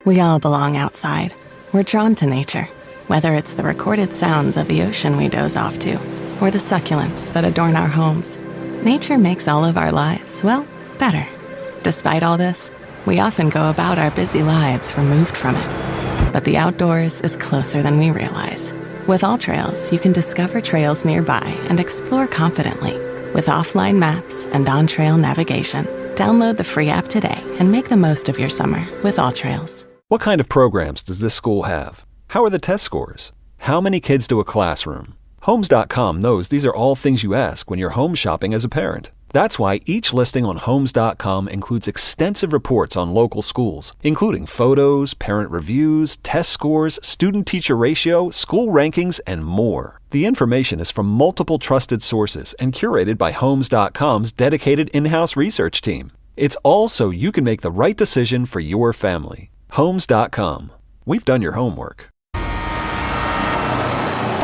We all belong outside. We're drawn to nature, whether it's the recorded sounds of the ocean we doze off to, or the succulents that adorn our homes. Nature makes all of our lives, well, better. Despite all this, we often go about our busy lives removed from it. But the outdoors is closer than we realize. With AllTrails, you can discover trails nearby and explore confidently. With offline maps and on-trail navigation, download the free app today and make the most of your summer with AllTrails. What kind of programs does this school have? How are the test scores? How many kids do a classroom? Homes.com knows these are all things you ask when you're home shopping as a parent. That's why each listing on Homes.com includes extensive reports on local schools, including photos, parent reviews, test scores, student-teacher ratio, school rankings, and more. The information is from multiple trusted sources and curated by Homes.com's dedicated in-house research team. It's all so you can make the right decision for your family. Homes.com. We've done your homework.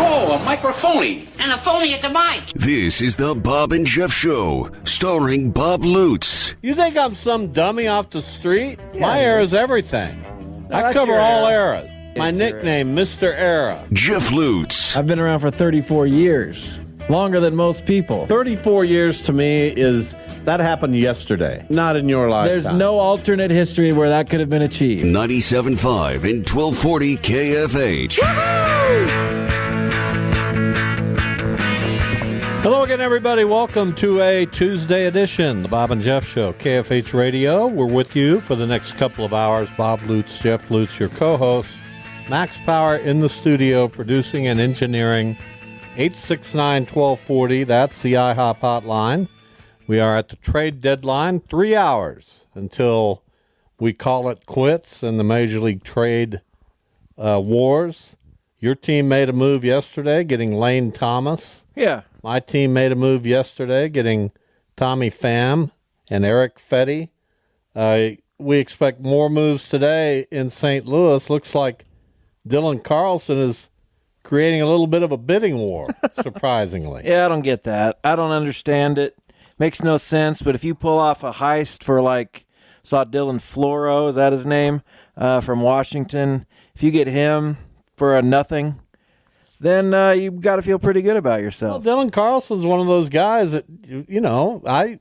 Oh, a microphony. And a phony at the mic. This is the Bob and Jeff Show, starring Bob Lutz. You think I'm some dummy off the street? My era's everything. I cover all eras. My nickname, Mr. Era. Jeff Lutz. I've been around for 34 years. Longer than most people. 34 years to me is, that happened yesterday, not in your lifetime. There's no alternate history where that could have been achieved. 97.5 and 1240 KFH. Hello again, everybody. Welcome to a Tuesday edition, the Bob and Jeff Show, KFH Radio. We're with you for the next couple of hours. Bob Lutz, Jeff Lutz, your co-host. Max Power in the studio, producing and engineering. 869-1240, that's the IHOP hotline. We are at the trade deadline, 3 hours until we call it quits in the Major League Trade wars. Your team made a move yesterday, getting Lane Thomas. Yeah. My team made a move yesterday, getting Tommy Pham and Eric Fetty. We expect more moves today in St. Louis. Looks like Dylan Carlson is creating a little bit of a bidding war, surprisingly. Yeah, I don't get that. I don't understand it. Makes no sense, but if you pull off a heist for, saw Dylan Floro, is that his name, from Washington, if you get him for a nothing, then you've got to feel pretty good about yourself. Well, Dylan Carlson's one of those guys that, I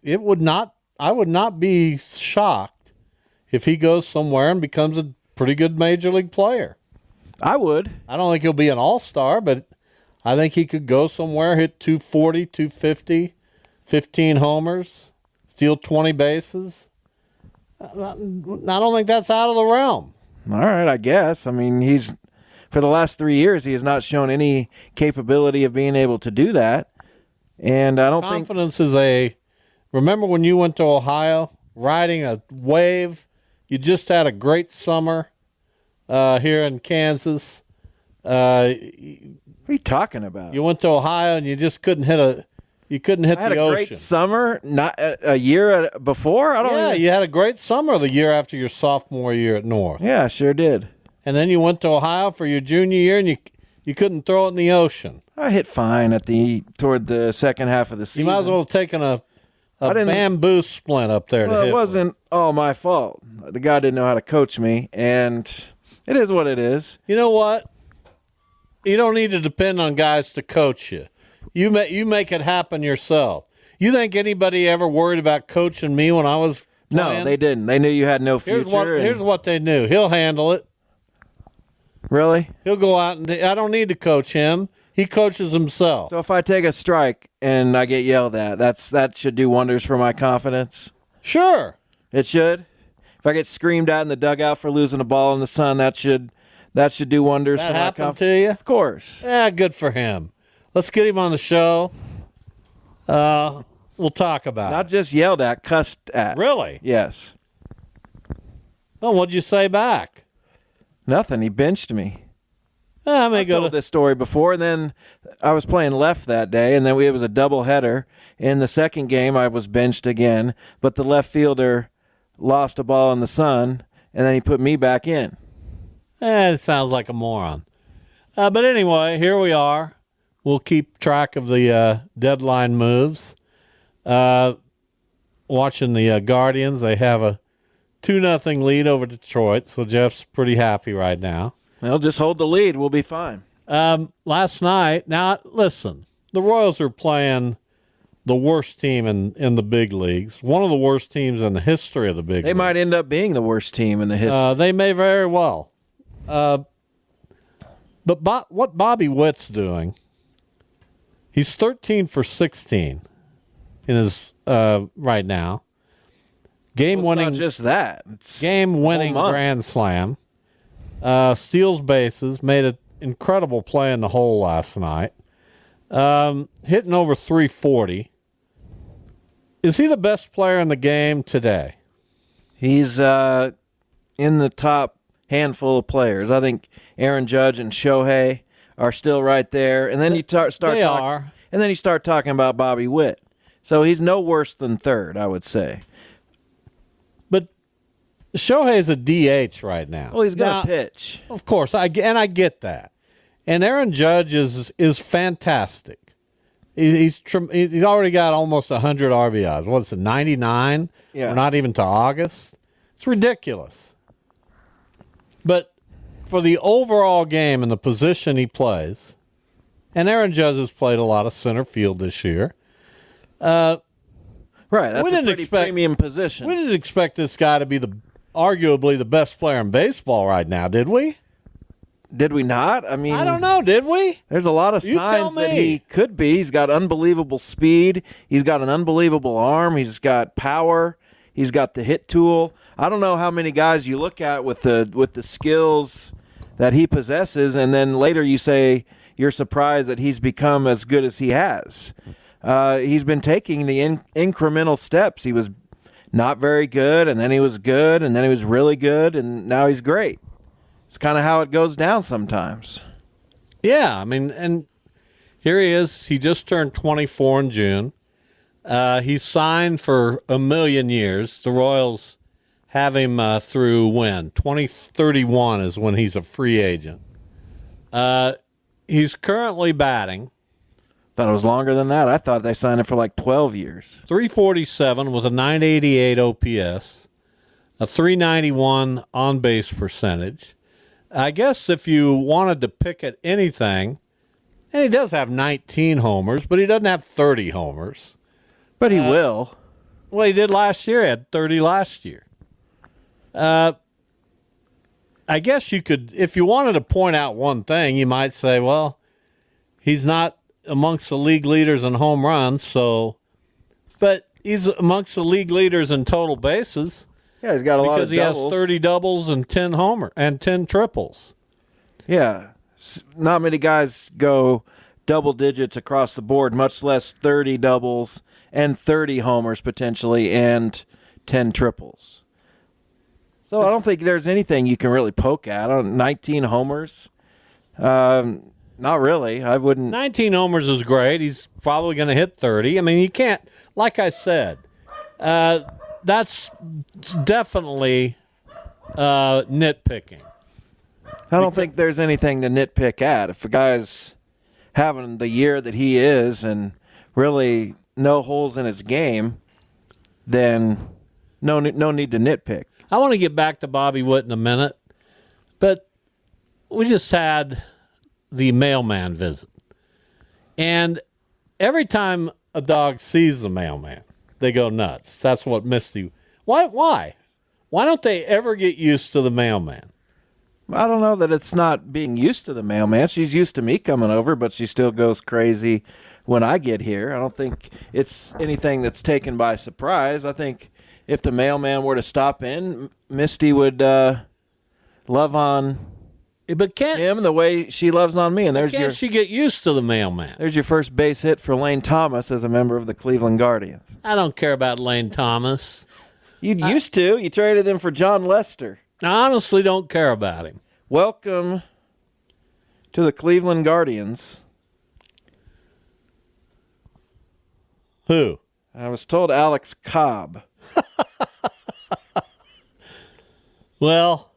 would not be shocked if he goes somewhere and becomes a pretty good Major League player. I would. I don't think he'll be an all-star, but I think he could go somewhere, hit 240, 250, 15 homers, steal 20 bases. I don't think that's out of the realm. All right, I guess. I mean, for the last 3 years, he has not shown any capability of being able to do that. And I don't think... Confidence is remember when you went to Ohio, riding a wave? You just had a great summer. Here in Kansas. What are you talking about? You went to Ohio and you just couldn't hit the ocean. I had a great summer, not a year before? You had a great summer the year after your sophomore year at North. Yeah, sure did. And then you went to Ohio for your junior year and you couldn't throw it in the ocean. I hit fine toward the second half of the season. You might as well have taken a bamboo splint up there to hit. It wasn't all my fault. The guy didn't know how to coach me, and... It is what it is. You know what? You don't need to depend on guys to coach you. You make it happen yourself. You think anybody ever worried about coaching me when I was playing? No, they didn't. They knew you had no future. Here's what they knew. He'll handle it. Really? He'll go out and I don't need to coach him. He coaches himself. So if I take a strike and I get yelled at, that should do wonders for my confidence? Sure. It should? If I get screamed at in the dugout for losing a ball in the sun, that should do wonders for my confidence. That happened to you? Of course. Yeah, good for him. Let's get him on the show. We'll talk about Not just yelled at, cussed at. Really? Yes. Well, what'd you say back? Nothing. He benched me. I've told this story before, and then I was playing left that day, and then it was a doubleheader. In the second game, I was benched again, but the left fielder lost a ball in the sun, and then he put me back in. It sounds like a moron. But anyway, here we are. We'll keep track of the deadline moves. Watching the Guardians, they have a 2-0 lead over Detroit, so Jeff's pretty happy right now. Well, just hold the lead. We'll be fine. Last night, now listen, the Royals are playing the worst team in the big leagues, one of the worst teams in the history of the big leagues. They might end up being the worst team in the history. They may very well. But what Bobby Witt's doing, he's 13 for 16 in his right now. Game-winning, not just that. It's game-winning grand slam. Steals bases, made an incredible play in the hole last night. Hitting over 340. Is he the best player in the game today? He's in the top handful of players. I think Aaron Judge and Shohei are still right there. And then you start They talking, are. And then you start talking about Bobby Witt. So he's no worse than third, I would say. But Shohei's a DH right now. Well, he's going to pitch. Of course, I get that. And Aaron Judge is fantastic. He's already got almost 100 RBIs. What's it, 99? Yeah. We're not even to August. It's ridiculous. But for the overall game and the position he plays, and Aaron Judge has played a lot of center field this year. Right, that's a pretty premium position. We didn't expect this guy to be arguably the best player in baseball right now, did we? Did we not? I mean, I don't know. Did we? There's a lot of signs that he could be. He's got unbelievable speed. He's got an unbelievable arm. He's got power. He's got the hit tool. I don't know how many guys you look at with the skills that he possesses, and then later you say you're surprised that he's become as good as he has. He's been taking the incremental steps. He was not very good, and then he was good, and then he was really good, and now he's great. It's kind of how it goes down sometimes. Yeah, I mean, and here he is. He just turned 24 in June. He's signed for 1 million years. The Royals have him through when? 2031 is when he's a free agent. He's currently batting. Thought it was longer than that. I thought they signed him for like 12 years. 347 with a 988 OPS, a 391 on-base percentage. I guess if you wanted to pick at anything, and he does have 19 homers, but he doesn't have 30 homers. But he will. Well, he did last year. He had 30 last year. I guess you could, if you wanted to point out one thing, you might say, well, he's not amongst the league leaders in home runs, but he's amongst the league leaders in total bases. Yeah, he's got a lot of doubles. Because he has 30 doubles and 10 triples. Yeah. Not many guys go double digits across the board, much less 30 doubles and 30 homers potentially and 10 triples. So I don't think there's anything you can really poke at. 19 homers? Not really. I wouldn't. 19 homers is great. He's probably going to hit 30. I mean, you can't, like I said, that's definitely nitpicking. I don't think there's anything to nitpick at. If a guy's having the year that he is and really no holes in his game, then no need to nitpick. I want to get back to Bobby Witt in a minute, but we just had the mailman visit. And every time a dog sees the mailman, they go nuts. That's what Misty... Why? Why don't they ever get used to the mailman? I don't know that it's not being used to the mailman. She's used to me coming over, but she still goes crazy when I get here. I don't think it's anything that's taken by surprise. I think if the mailman were to stop in, Misty would love on him the way she loves on me. And Can't she get used to the mailman? There's your first base hit for Lane Thomas as a member of the Cleveland Guardians. I don't care about Lane Thomas. You used to. You traded him for John Lester. I honestly don't care about him. Welcome to the Cleveland Guardians. Who? I was told Alex Cobb. Well,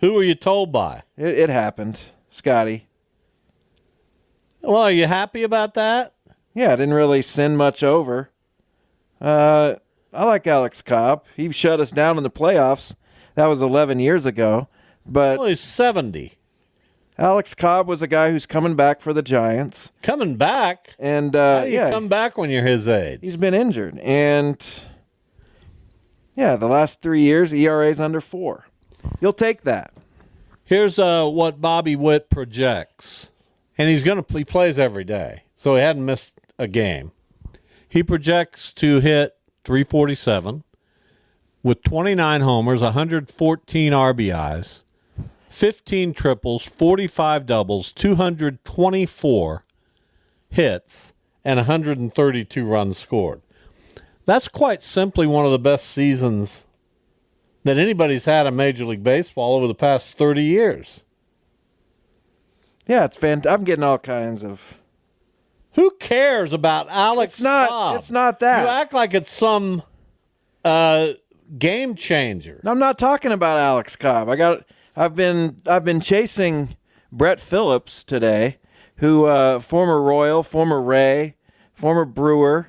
who were you told by? It happened. Scotty. Well, are you happy about that? Yeah, I didn't really send much over. I I like Alex Cobb. He shut us down in the playoffs. That was 11 years ago. But Well, he's 70. Alex Cobb was a guy who's coming back for the Giants. Coming back? And How do you come back when you're his age? he's been injured. And yeah, the last 3 years, ERA's under 4. You'll take that. Here's what Bobby Witt projects. And he plays every day, so he hadn't missed a game. He projects to hit 347 with 29 homers, 114 RBIs, 15 triples, 45 doubles, 224 hits, and 132 runs scored. That's quite simply one of the best seasons that anybody's had in Major League Baseball over the past 30 years. Yeah, it's fantastic. I'm getting all kinds of... Who cares about Alex Cobb? It's not that. You act like it's some game changer. No, I'm not talking about Alex Cobb. I've been chasing Brett Phillips today, who former Royal, former Ray, former Brewer,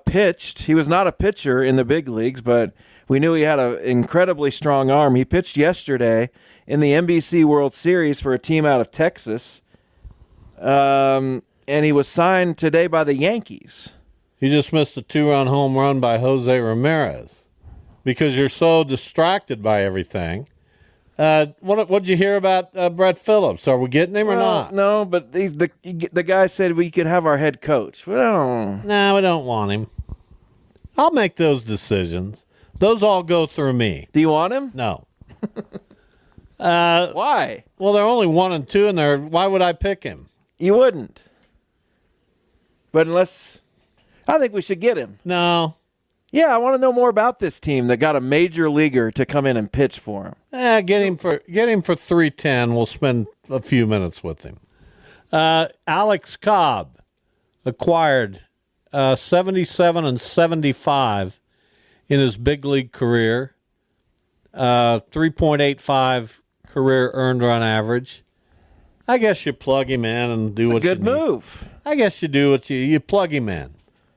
pitched. He was not a pitcher in the big leagues, but we knew he had an incredibly strong arm. He pitched yesterday in the NBC World Series for a team out of Texas, and he was signed today by the Yankees. He just missed a 2-run home run by Jose Ramirez because you're so distracted by everything. What'd you hear about Brett Phillips? Are we getting him or not? No, but the guy said we could have our head coach. No, we don't want him. I'll make those decisions. Those all go through me. Do you want him? No. Why? Well, they're only 1 and 2, and why would I pick him? You wouldn't. But I think we should get him. No. Yeah, I want to know more about this team that got a major leaguer to come in and pitch for him. Get him for 310. We'll spend a few minutes with him. Alex Cobb acquired 77 and 75 in his big league career. 3.85 career earned run average. I guess you plug him in and do what you need. Good move. I guess you do what you plug him in.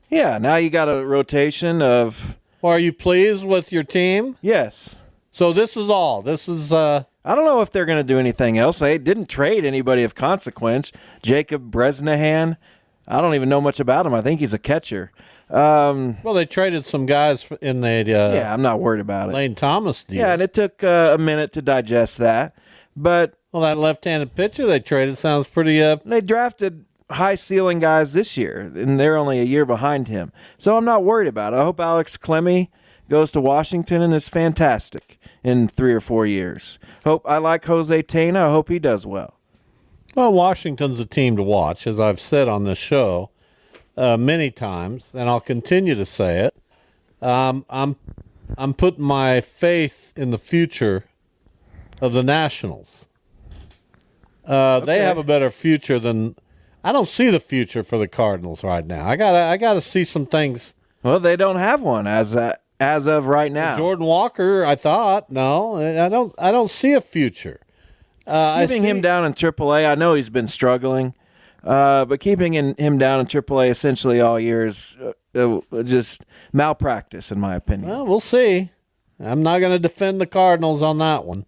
Yeah, now you got a rotation of... Well, are you pleased with your team? Yes. So this is all. This is... I don't know if they're going to do anything else. They didn't trade anybody of consequence. Jacob Bresnahan, I don't even know much about him. I think he's a catcher. Well, they traded some guys in the... yeah, I'm not worried about it. Lane Thomas deal. Yeah, and it took a minute to digest that. But... Well, that left-handed pitcher they traded sounds pretty... They drafted high-ceiling guys this year, and they're only a year behind him. So I'm not worried about it. I hope Alex Clemmie goes to Washington and is fantastic in 3 or 4 years. I like Jose Tena. I hope he does well. Well, Washington's a team to watch, as I've said on this show many times, and I'll continue to say it. I'm putting my faith in the future of the Nationals. They have a better future than... I don't see the future for the Cardinals right now. I gotta see some things. Well, they don't have one as of right now. Jordan Walker, I thought. No, I don't see a future. Keeping him down in AAA, I know he's been struggling, but keeping him down in AAA essentially all year is just malpractice, in my opinion. Well, we'll see. I'm not going to defend the Cardinals on that one.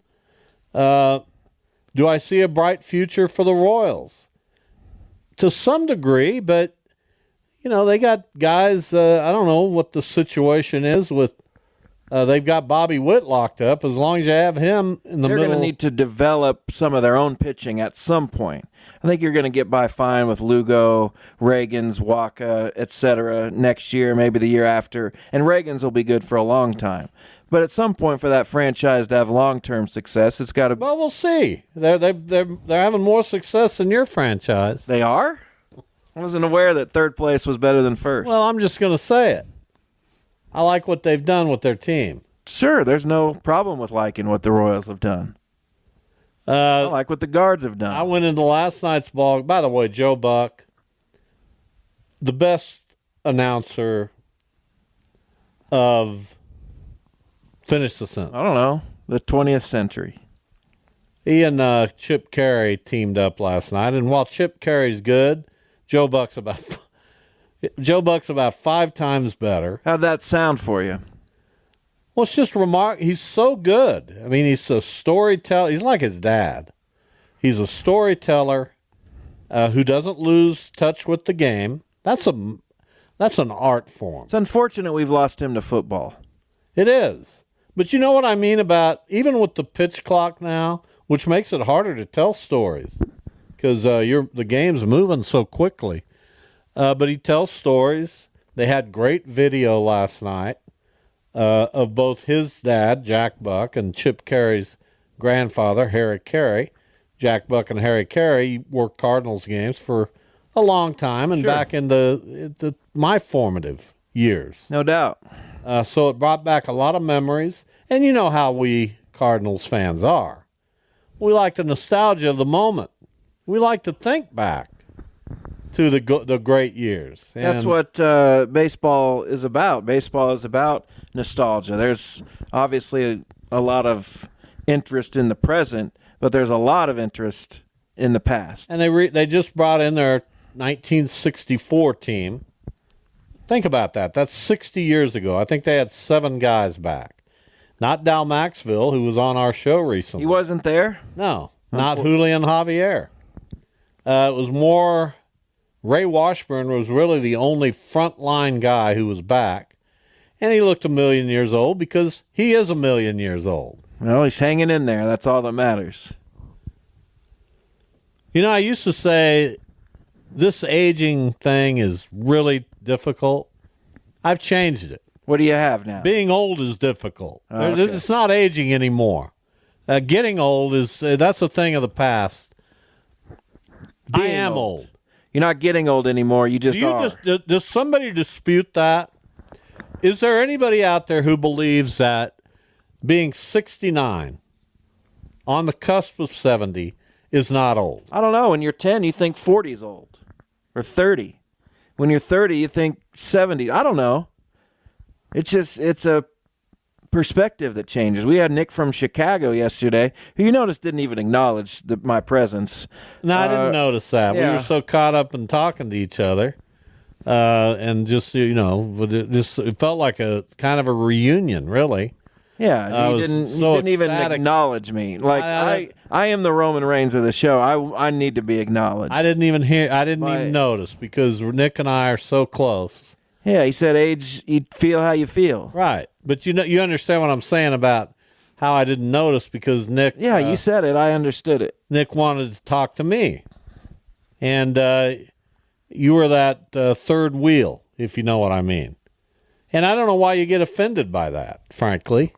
Do I see a bright future for the Royals? To some degree, but, they got guys, I don't know what the situation is with, they've got Bobby Witt locked up. As long as you have him in the middle. They're going to need to develop some of their own pitching at some point. I think you're going to get by fine with Lugo, Reagans, Waka, etc. next year, maybe the year after. And Reagans will be good for a long time. But at some point, for that franchise to have long-term success, it's got to... Well, we'll see. They're having more success than your franchise. They are? I wasn't aware that third place was better than first. Well, I'm just going to say it. I like what they've done with their team. Sure, there's no problem with liking what the Royals have done. I like what the Guards have done. I went into last night's ball. By the way, Joe Buck, the best announcer of... Finish the sentence. I don't know. The 20th century. He and Chip Carey teamed up last night, and while Chip Carey's good, Joe Buck's about Joe Buck's about 5 times better. How'd that sound for you? Well, it's just he's so good. I mean, he's a storyteller. He's like his dad. He's a storyteller who doesn't lose touch with the game. That's an art form. It's unfortunate we've lost him to football. It is. But you know what I mean about, even with the pitch clock now, which makes it harder to tell stories because the game's moving so quickly. But he tells stories. They had great video last night of both his dad, Jack Buck, and Chip Cary's grandfather, Harry Caray. Jack Buck and Harry Caray worked Cardinals games for a long time and back in my formative years. No doubt. So it brought back a lot of memories. And you know how we Cardinals fans are. We like the nostalgia of the moment. We like to think back to the great years. And that's what baseball is about. Baseball is about nostalgia. There's obviously a lot of interest in the present, but there's a lot of interest in the past. And they just brought in their 1964 team. Think about that. That's 60 years ago. I think they had 7 guys back. Not Dal Maxville, who was on our show recently. He wasn't there? No, not Julian Javier. It was more... Ray Washburn was really the only frontline guy who was back. And he looked 1,000,000 years old because he is 1,000,000 years old. Well, he's hanging in there. That's all that matters. You know, I used to say this aging thing is really difficult. I've changed it. What do you have now? Being old is difficult. Okay. It's not aging anymore. Getting old that's a thing of the past. I am old. You're not getting old anymore. You just are. Does somebody dispute that? Is there anybody out there who believes that being 69, on the cusp of 70, is not old? I don't know. When you're 10, you think 40 is old. Or 30. When you're 30, you think 70. I don't know. It's a perspective that changes. We had Nick from Chicago yesterday, who you notice didn't even acknowledge my presence. No, I didn't notice that. Yeah. We were so caught up in talking to each other. And just, it felt like a kind of a reunion, really. Yeah, you didn't even acknowledge me. Like I am the Roman Reigns of the show. I need to be acknowledged. I didn't even notice because Nick and I are so close. Yeah, he said age, you feel how you feel. Right. But you understand what I'm saying about how I didn't notice because Nick... Yeah, you said it. I understood it. Nick wanted to talk to me. And you were that third wheel, if you know what I mean. And I don't know why you get offended by that, frankly.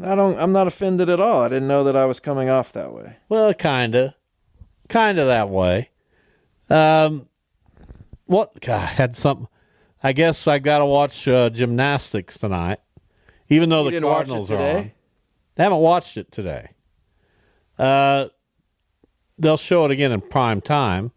I'm not offended at all. I didn't know that I was coming off that way. Well, kind of that way. God, I had something. I guess I got to watch gymnastics tonight, even though the Cardinals are on. I haven't watched it today. They'll show it again in prime time.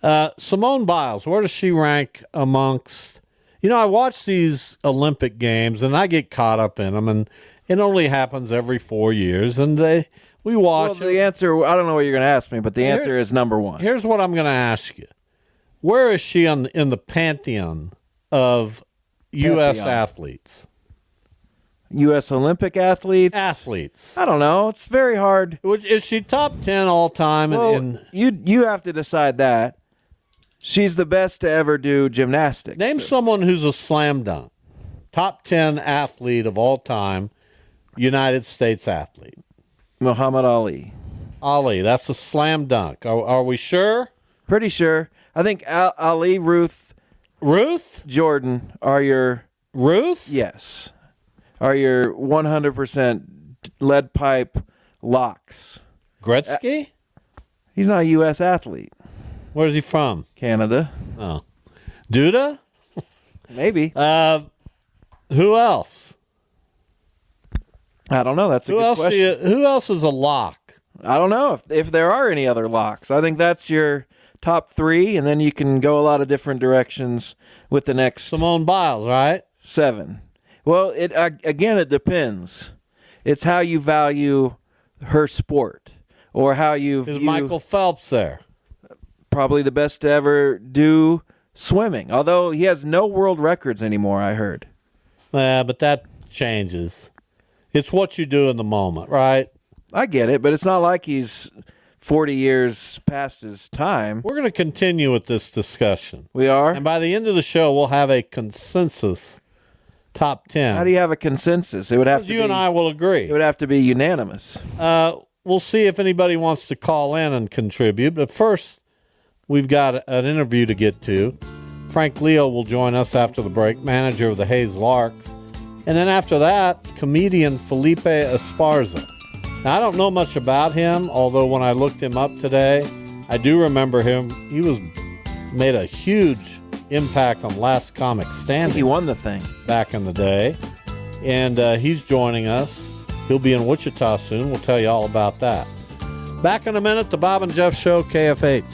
Simone Biles, where does she rank amongst... I watch these Olympic games, and I get caught up in them, and it only happens every 4 years, and we watch... Well, the answer, I don't know what you're going to ask me, but the answer is number 1. Here's what I'm going to ask you. Where is she in the pantheon of U.S. athletes? U.S. Olympic athletes? Athletes. I don't know. It's very hard. Is she top 10 all time? Well, you have to decide that. She's the best to ever do gymnastics. Name someone who's a slam dunk. Top 10 athlete of all time, United States athlete. Muhammad Ali. Ali, that's a slam dunk. Are we sure? Pretty sure. I think Ali, Ruth, Jordan are your... Ruth? Yes. Are your 100% lead pipe locks. Gretzky? He's not a U.S. athlete. Where's he from? Canada. Oh. Duda? Maybe. Who else? I don't know. That's a good question. Who else is a lock? I don't know if there are any other locks. I think that's your top 3, and then you can go a lot of different directions with the next... Simone Biles, right? 7. Well, it depends. It's how you value her sport, or how you Is Michael Phelps there? Probably the best to ever do swimming. Although he has no world records anymore, I heard. But that changes. It's what you do in the moment, right? I get it, but it's not like he's 40 years past his time. We're going to continue with this discussion. We are? And by the end of the show, we'll have a consensus top 10. How do you have a consensus? It would have to you and I will agree. It would have to be unanimous. We'll see if anybody wants to call in and contribute. But first, we've got an interview to get to. Frank Leo will join us after the break, manager of the Hayes Larks. And then after that, comedian Felipe Esparza. Now, I don't know much about him, although when I looked him up today, I do remember him. He made a huge impact on Last Comic Standing. He won the thing back in the day. And he's joining us. He'll be in Wichita soon. We'll tell you all about that. Back in a minute, the Bob and Jeff Show, KFH.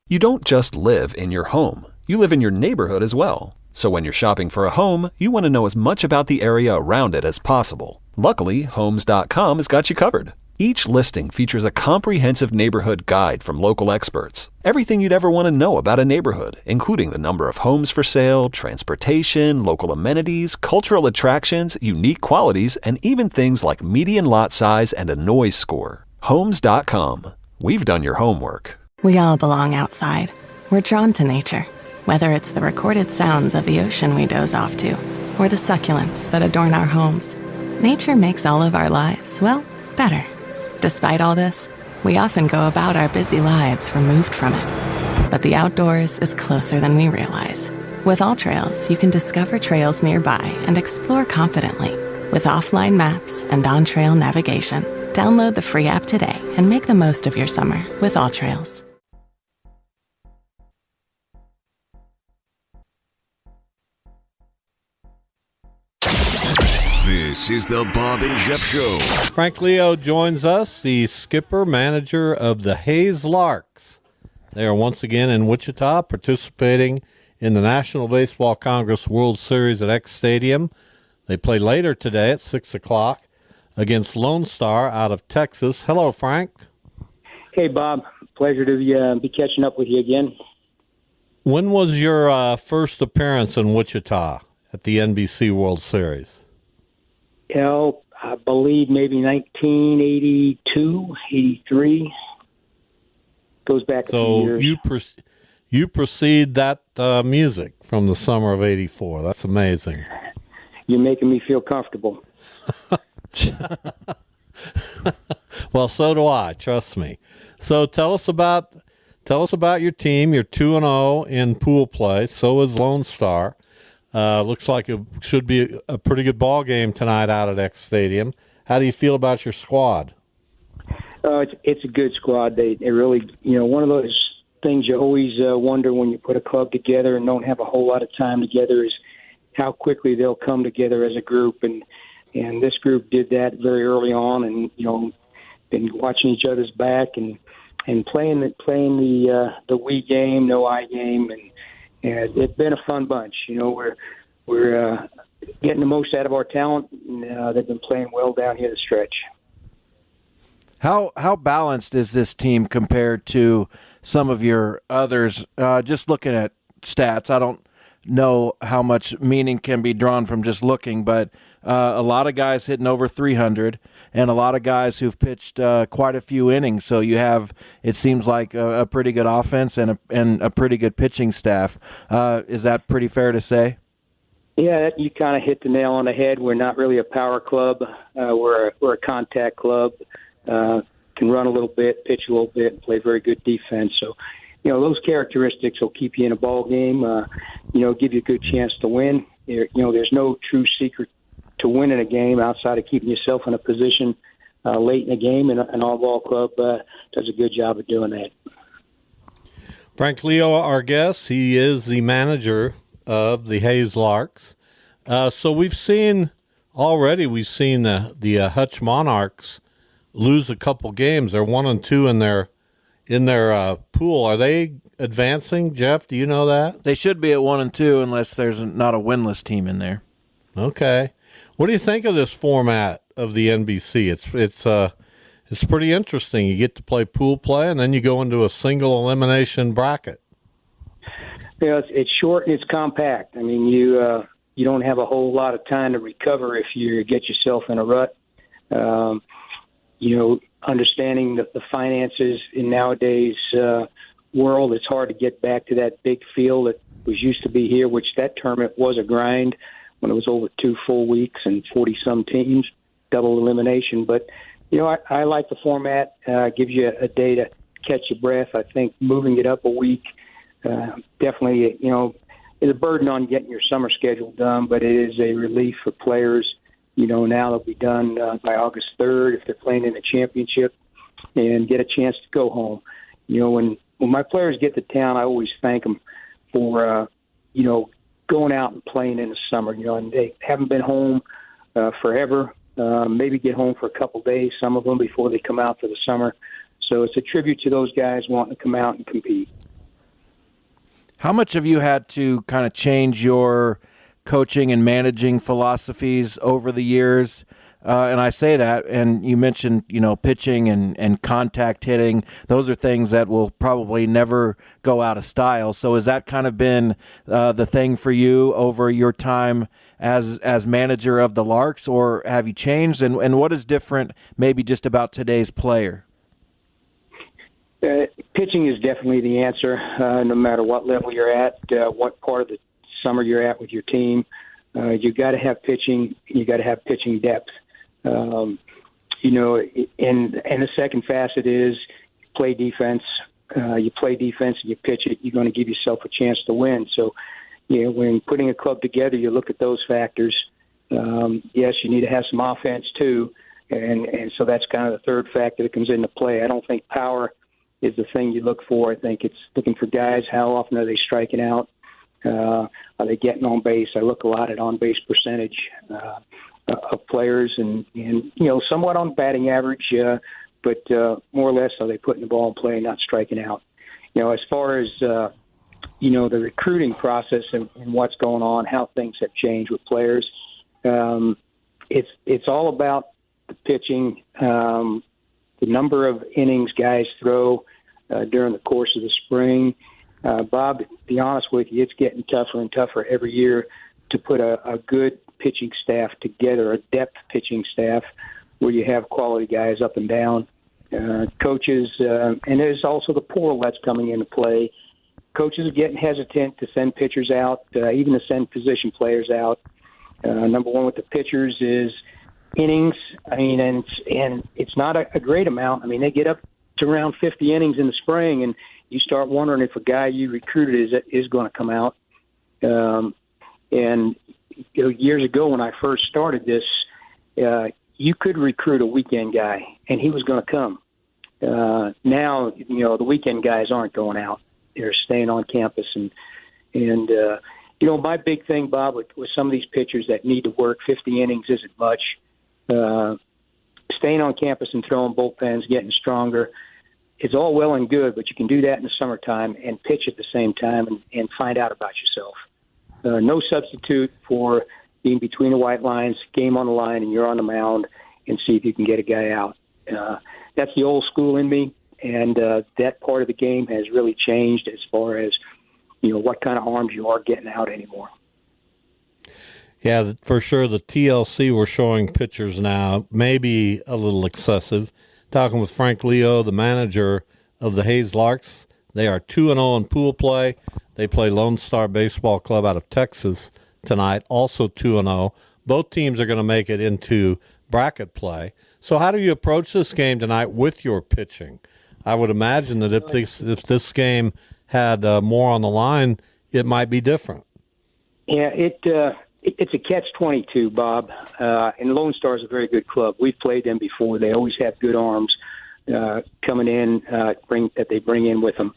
You don't just live in your home. You live in your neighborhood as well. So when you're shopping for a home, you want to know as much about the area around it as possible. Luckily, Homes.com has got you covered. Each listing features a comprehensive neighborhood guide from local experts. Everything you'd ever want to know about a neighborhood, including the number of homes for sale, transportation, local amenities, cultural attractions, unique qualities, and even things like median lot size and a noise score. Homes.com. We've done your homework. We all belong outside. We're drawn to nature, whether it's the recorded sounds of the ocean we doze off to, or the succulents that adorn our homes. Nature makes all of our lives, well, better. Despite all this, we often go about our busy lives removed from it. But the outdoors is closer than we realize. With All Trails, you can discover trails nearby and explore confidently. With offline maps and on-trail navigation, download the free app today and make the most of your summer with All Trails. This is the Bob and Jeff Show. Frank Leo joins us, the skipper manager of the Hayes Larks. They are once again in Wichita participating in the National Baseball Congress World Series at X Stadium. They play later today at 6 o'clock against Lone Star out of Texas. Hello, Frank. Hey, Bob. Pleasure to be catching up with you again. When was your first appearance in Wichita at the NBC World Series? I believe maybe 1982, 83. Goes back a few years. So you precede that music from the summer of 84. That's amazing. You're making me feel comfortable. Well, so do I. Trust me. So tell us about your team. You're 2-0 in pool play. So is Lone Star. Looks like it should be a pretty good ball game tonight out at X Stadium. How do you feel about your squad? It's a good squad. They really, one of those things you always wonder when you put a club together and don't have a whole lot of time together is how quickly they'll come together as a group. And this group did that very early on, and been watching each other's back and playing the we game, no I game, and it's been a fun bunch. We're getting the most out of our talent, and they've been playing well down here the stretch. How balanced is this team compared to some of your others? Just looking at stats, I don't know how much meaning can be drawn from just looking, but a lot of guys hitting over 300 and a lot of guys who've pitched quite a few innings. So you have, it seems like, a pretty good offense and a pretty good pitching staff. Is that pretty fair to say? Yeah, you kind of hit the nail on the head. We're not really a power club. We're a contact club. Can run a little bit, pitch a little bit, and play very good defense. So, those characteristics will keep you in a ball game. Give you a good chance to win. There's no true secret to winning a game outside of keeping yourself in a position late in the game, and an all-ball club does a good job of doing that. Frank Leo, our guest, he is the manager of the Hayes Larks. So we've seen the Hutch Monarchs lose a couple games. They're 1-2 in their pool. Are they advancing, Jeff? Do you know that? They should be at 1-2 unless there's not a winless team in there. it's pretty interesting. You get to play pool play, and then you go into a single elimination bracket. Yeah, it's short and it's compact. I mean, you don't have a whole lot of time to recover if you get yourself in a rut. Understanding the finances in nowadays world, it's hard to get back to that big feel that was used to be here, which that tournament was a grind when it was over 2 full weeks and 40-some teams, double elimination. But, I like the format. Gives you a day to catch your breath. I think moving it up a week definitely, is a burden on getting your summer schedule done, but it is a relief for players. Now they'll be done by August 3rd if they're playing in a championship and get a chance to go home. When my players get to town, I always thank them for, going out and playing in the summer, and they haven't been home forever, maybe get home for a couple days, some of them, before they come out for the summer. So it's a tribute to those guys wanting to come out and compete. How much have you had to kind of change your coaching and managing philosophies over the years? And I say that, and you mentioned, pitching and contact hitting. Those are things that will probably never go out of style. So has that kind of been the thing for you over your time as manager of the Larks, or have you changed? And what is different maybe just about today's player? Pitching is definitely the answer, no matter what level you're at, what part of the summer you're at with your team. You got to have pitching. You got to have pitching depth. And the second facet is play defense. You play defense and you pitch it, you're going to give yourself a chance to win. So, when putting a club together, you look at those factors. Yes, you need to have some offense too, and so that's kind of the third factor that comes into play. I don't think power is the thing you look for. I think it's looking for guys. How often are they striking out? Are they getting on base? I look a lot at on-base percentage of players and somewhat on batting average, but more or less are they putting the ball in play, not striking out. As far as, the recruiting process and what's going on, how things have changed with players, it's all about the pitching, the number of innings guys throw during the course of the spring. Bob, to be honest with you, it's getting tougher and tougher every year to put a good pitching staff together, a depth pitching staff where you have quality guys up and down. Coaches, and there's also the portal that's coming into play. Coaches are getting hesitant to send pitchers out, even to send position players out. Number one with the pitchers is innings. I mean, and it's not a great amount. I mean, they get up to around 50 innings in the spring, and you start wondering if a guy you recruited is going to come out. And years ago when I first started this, you could recruit a weekend guy, and he was going to come. Now, the weekend guys aren't going out; they're staying on campus. And my big thing, Bob, with some of these pitchers that need to work 50 innings isn't much. Staying on campus and throwing bullpens, getting stronger, is all well and good, but you can do that in the summertime and pitch at the same time and find out about yourself. No substitute for being between the white lines, game on the line, and you're on the mound, and see if you can get a guy out. That's the old school in me, and that part of the game has really changed as far as what kind of arms you are getting out anymore. Yeah, for sure. The TLC we're showing pictures now, maybe a little excessive. Talking with Frank Leo, the manager of the Hayes Larks. They are 2-0 in pool play. They play Lone Star Baseball Club out of Texas tonight, also 2-0. Both teams are going to make it into bracket play. So how do you approach this game tonight with your pitching? I would imagine that if this game had more on the line, it might be different. Yeah, it's a catch-22, Bob. And Lone Star is a very good club. We've played them before. They always have good arms coming in, that they bring in with them.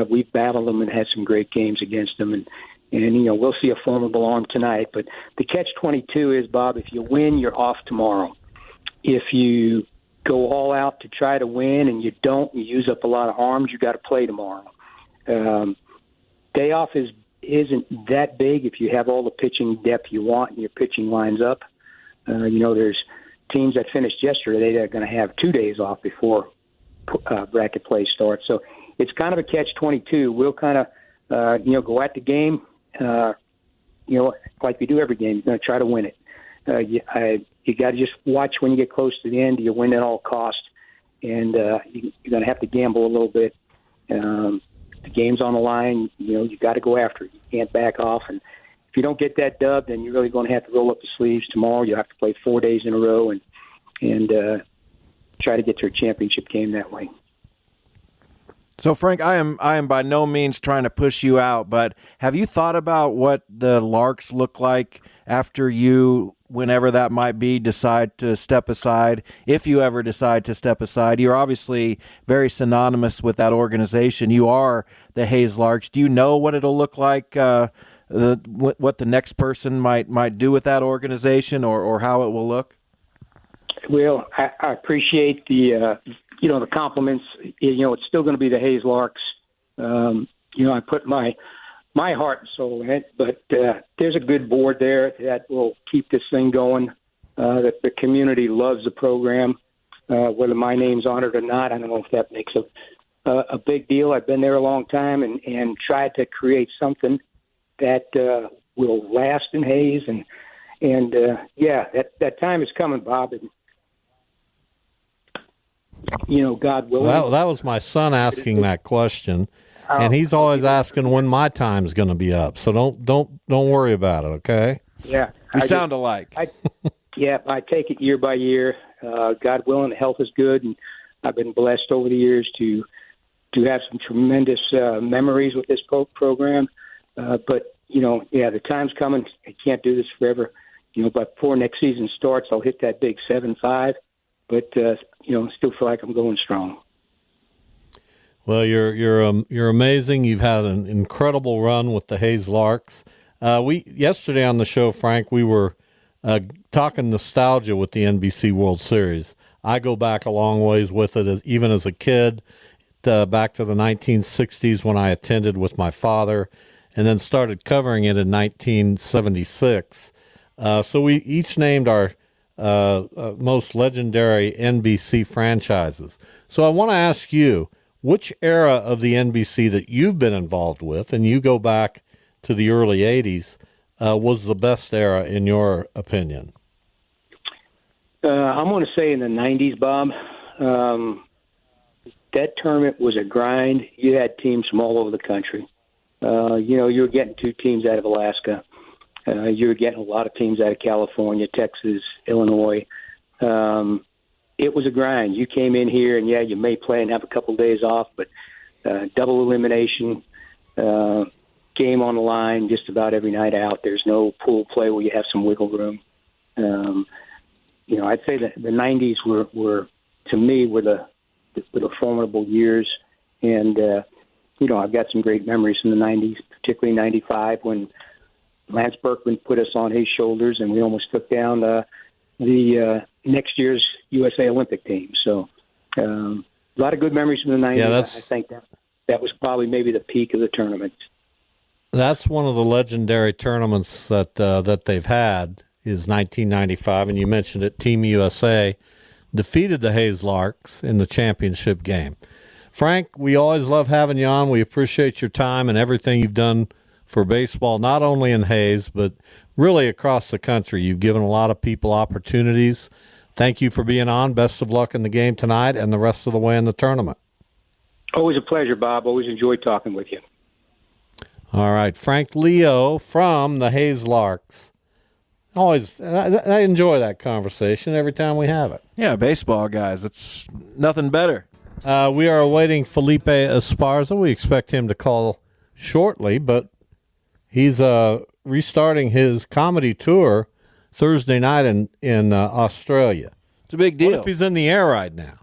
We've battled them and had some great games against them. And we'll see a formidable arm tonight. But the catch-22 is, Bob, if you win, you're off tomorrow. If you go all out to try to win and you don't, you use up a lot of arms, you got to play tomorrow. Day off isn't that big if you have all the pitching depth you want and your pitching lines up. There's teams that finished yesterday, they're going to have 2 days off before bracket play starts. So it's kind of a catch-22. We'll kind of, go at the game, like we do every game. You're going to try to win it. You got to just watch when you get close to the end. Do you win at all costs? And you're going to have to gamble a little bit. The game's on the line. You got to go after it. You can't back off. And if you don't get that dub, then you're really going to have to roll up the sleeves tomorrow. You have to play 4 days in a row and try to get to a championship game that way. So, Frank, I am by no means trying to push you out, but have you thought about what the Larks look like after you, whenever that might be, decide to step aside? If you ever decide to step aside, you're obviously very synonymous with that organization. You are the Hayes Larks. Do you know what it'll look like? What the next person might do with that organization, or how it will look? Well, I appreciate the compliments. It's still going to be the Hayes Larks. I put my heart and soul in it, but there's a good board there that will keep this thing going. The community loves the program, whether my name's on it or not. I don't know if that makes a big deal. I've been there a long time and tried to create something that will last in Hayes. And that time is coming, Bob. And, God willing. Well, that was my son asking that question, and he's always asking when my time's going to be up. So don't worry about it, okay? Yeah, we sound alike. I take it year by year. God willing, the health is good, and I've been blessed over the years to have some tremendous memories with this program. But the time's coming. I can't do this forever. But before next season starts, I'll hit that big 7-5. But still feel like I'm going strong. Well, you're amazing. You've had an incredible run with the Hayes Larks. Yesterday on the show, Frank, we were talking nostalgia with the NBC World Series. I go back a long ways with it, even as a kid, back to the 1960s when I attended with my father, and then started covering it in 1976. So we each named our most legendary NBC franchises. So I want to ask you, which era of the NBC that you've been involved with, and you go back to the early 80s, was the best era in your opinion? I'm going to say in the 90s, Bob. That tournament was a grind. You had teams from all over the country. You were getting 2 teams out of Alaska. You were getting a lot of teams out of California, Texas, Illinois. It was a grind. You came in here, and, you may play and have a couple of days off, but double elimination, game on the line just about every night out. There's no pool play where you have some wiggle room. I'd say that the 90s were to me, were the formidable years. And, I've got some great memories from the 90s, particularly 95 when Lance Berkman put us on his shoulders, and we almost took down the next year's USA Olympic team. So a lot of good memories from the 90s. Yeah, I think that was probably maybe the peak of the tournament. That's one of the legendary tournaments that they've had is 1995, and you mentioned it, Team USA defeated the Hayes Larks in the championship game. Frank, we always love having you on. We appreciate your time and everything you've done for baseball, not only in Hayes, but really across the country. You've given a lot of people opportunities. Thank you for being on. Best of luck in the game tonight and the rest of the way in the tournament. Always a pleasure, Bob. Always enjoyed talking with you. All right. Frank Leo from the Hayes Larks. Always, I enjoy that conversation every time we have it. Yeah, baseball guys. It's nothing better. We are awaiting Felipe Esparza. We expect him to call shortly, but he's restarting his comedy tour Thursday night in Australia. It's a big deal. What if he's in the air right now?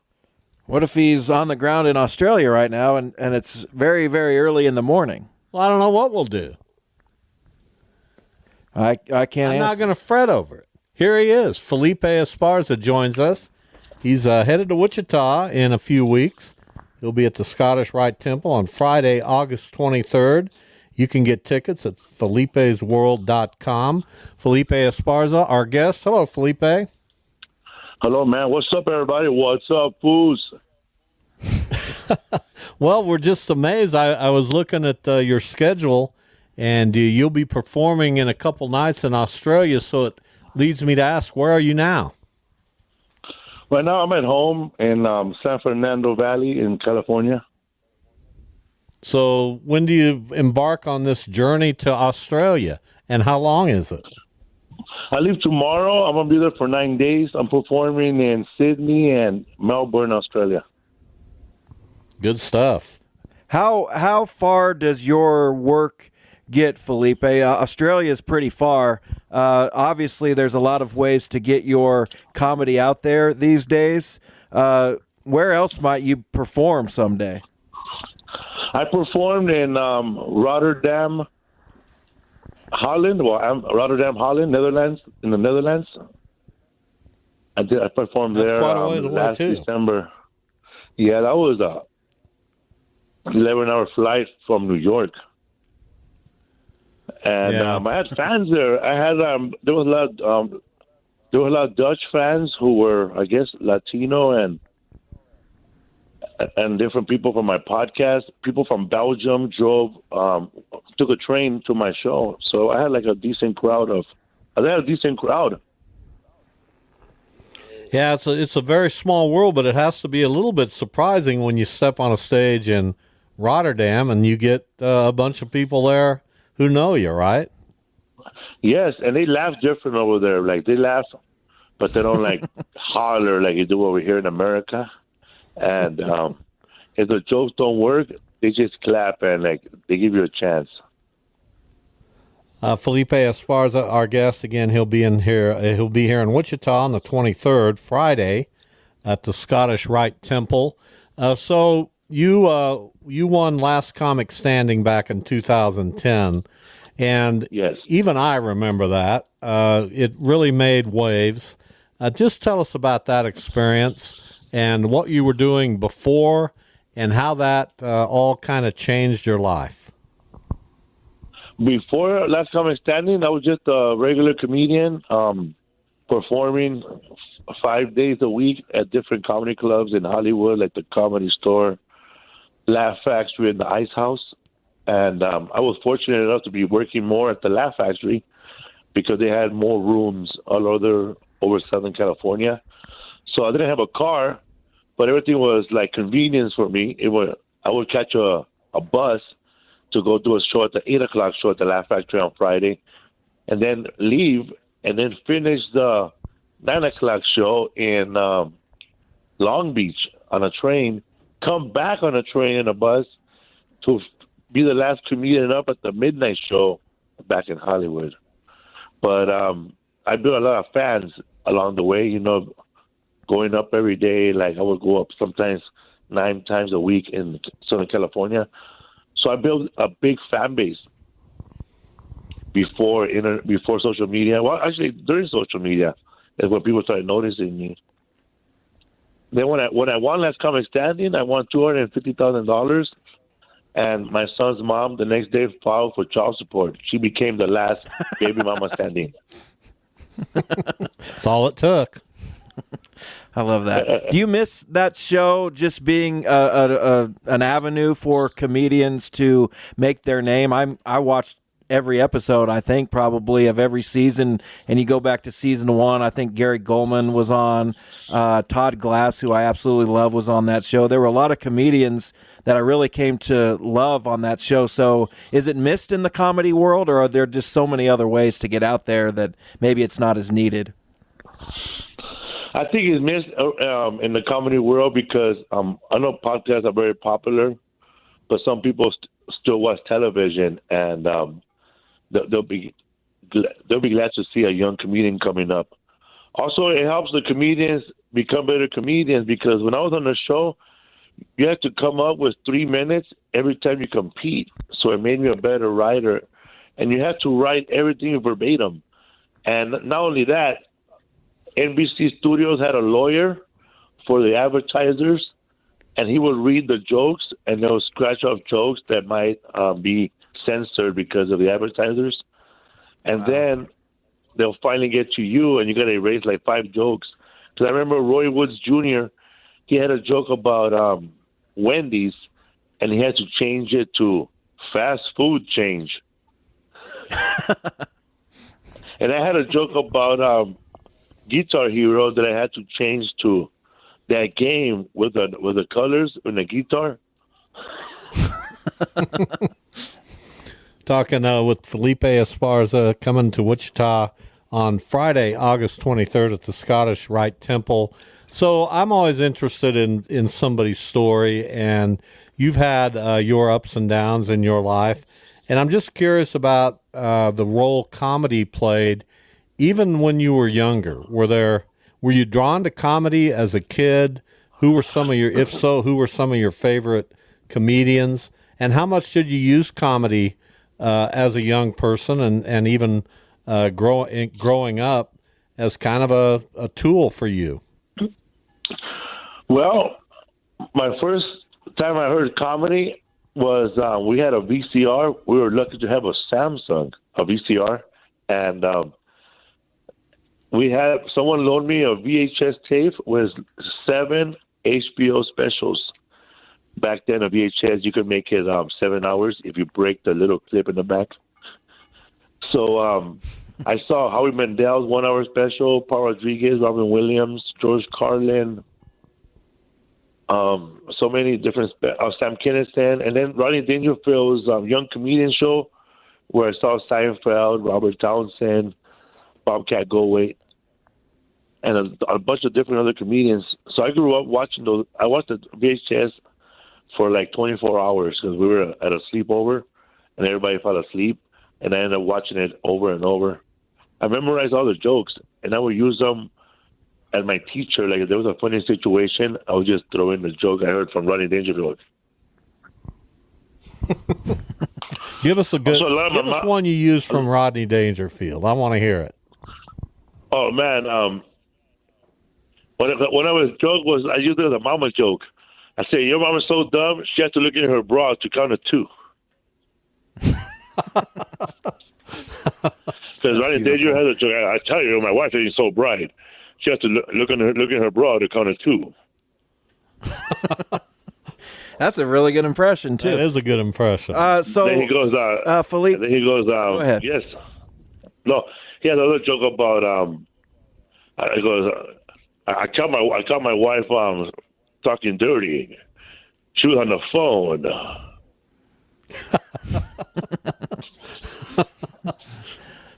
What if he's on the ground in Australia right now and it's very, very early in the morning? Well, I don't know what we'll do. I can't I'm not going to fret over it. Here he is. Felipe Esparza joins us. He's headed to Wichita in a few weeks. He'll be at the Scottish Rite Temple on Friday, August 23rd. You can get tickets at felipesworld.com. Felipe Esparza, our guest. Hello, Felipe. Hello, man. What's up, everybody? What's up, fools? Well, we're just amazed. I was looking at your schedule, and you'll be performing in a couple nights in Australia, so it leads me to ask, where are you now? Right now, I'm at home in San Fernando Valley in California. So when do you embark on this journey to Australia, and how long is it? I leave tomorrow. I'm going to be there for 9 days. I'm performing in Sydney and Melbourne, Australia. Good stuff. How far does your work get, Felipe? Australia is pretty far. Obviously, there's a lot of ways to get your comedy out there these days. Where else might you perform someday? I performed in Rotterdam, Holland. Well, Rotterdam, Holland, Netherlands. In the Netherlands, I performed That's there quite a ways away, last too. December. Yeah, that was a 11-hour flight from New York, and Yeah. I had fans there. I had there was a lot of Dutch fans who were, I guess, Latino and different people from my podcast. People from Belgium took a train to my show, so I had like a decent crowd. Yeah, it's a very small world, but it has to be a little bit surprising when you step on a stage in Rotterdam and you get a bunch of people there who know you, right? Yes, and they laugh different over there. Like they laugh, but they don't like holler like you do over here in America. And if the jokes don't work, they just clap and like they give you a chance. Felipe, as far as our guest, again, he'll be here in Wichita on the 23rd, Friday, at the Scottish Rite Temple. So you won Last Comic Standing back in 2010, and Yes. even I remember that. It really made waves. Just tell us about that experience and what you were doing before and how that all kind of changed your life. Before Last Comic Standing, I was just a regular comedian, performing 5 days a week at different comedy clubs in Hollywood, like the Comedy Store, Laugh Factory, and the Ice House. And I was fortunate enough to be working more at the Laugh Factory because they had more rooms all over Southern California. So I didn't have a car, but everything was like convenience for me. I would catch a bus to go do a show at the 8 o'clock show at the Laugh Factory on Friday, and then leave, and then finish the 9 o'clock show in Long Beach on a train, come back on a train and a bus to be the last comedian up at the midnight show back in Hollywood. But I built a lot of fans along the way, going up every day. Like I would go up sometimes 9 times a week in Southern California. So I built a big fan base before social media. Well, actually, during social media is when people started noticing me. Then when I won Last Comic Standing, I won $250,000, and my son's mom the next day filed for child support. She became the last baby mama standing. That's all it took. I love that. Do you miss that show just being an avenue for comedians to make their name? I watched every episode, I think, probably of every season, and you go back to season 1, I think Gary Goldman was on, Todd Glass, who I absolutely love, was on that show. There were a lot of comedians that I really came to love on that show. So is it missed in the comedy world, or are there just so many other ways to get out there that maybe it's not as needed? I think it's missed in the comedy world because I know podcasts are very popular, but some people still watch television, and they'll be glad to see a young comedian coming up. Also, it helps the comedians become better comedians because when I was on the show, you have to come up with 3 minutes every time you compete. So it made me a better writer, and you have to write everything verbatim. And not only that, NBC Studios had a lawyer for the advertisers, and he would read the jokes, and they'll scratch off jokes that might be censored because of the advertisers. And then they'll finally get to you, and you got to erase like 5 jokes Because I remember Roy Woods Jr., he had a joke about Wendy's, and he had to change it to fast food change. And I had a joke about Guitar Hero that I had to change to that game with the colors in the guitar. Talking with Felipe Esparza, coming to Wichita on Friday, August 23rd at the Scottish Rite Temple. So I'm always interested in somebody's story, and you've had your ups and downs in your life. And I'm just curious about the role comedy played, even when you were younger. Were you drawn to comedy as a kid? Who were some of your, if so, who were some of your favorite comedians? And how much did you use comedy as a young person, and even growing up as kind of a tool for you? Well, my first time I heard comedy was we had a VCR. We were lucky to have a Samsung, a VCR, and we had someone loaned me a VHS tape with 7 HBO specials. Back then, a VHS, you could make it 7 hours if you break the little clip in the back. So I saw Howie Mandel's 1 hour special, Paul Rodriguez, Robin Williams, George Carlin, so many different Sam Kinison, and then Rodney Dangerfield's Young Comedian Show, where I saw Seinfeld, Robert Townsend, Bobcat Goldthwait, and a bunch of different other comedians. So I grew up watching those. I watched the VHS for like 24 hours because we were at a sleepover, and everybody fell asleep, and I ended up watching it over and over. I memorized all the jokes, and I would use them as my teacher. Like if there was a funny situation, I would just throw in the joke I heard from Rodney Dangerfield. Give us give us one you used from Rodney Dangerfield. I want to hear it. Oh man, when I was joke was I used it as a mama joke. I say your mama's so dumb she had to look in her bra to count to 2. Because Rodney Danger has a joke. I tell you, my wife ain't so bright. She has to look in her bra to count to 2. That's a really good impression too. That is a good impression. So then he goes, Philippe. Then he goes, go ahead. Yes. No, he had another joke about. He goes, I caught my wife talking dirty. She was on the phone.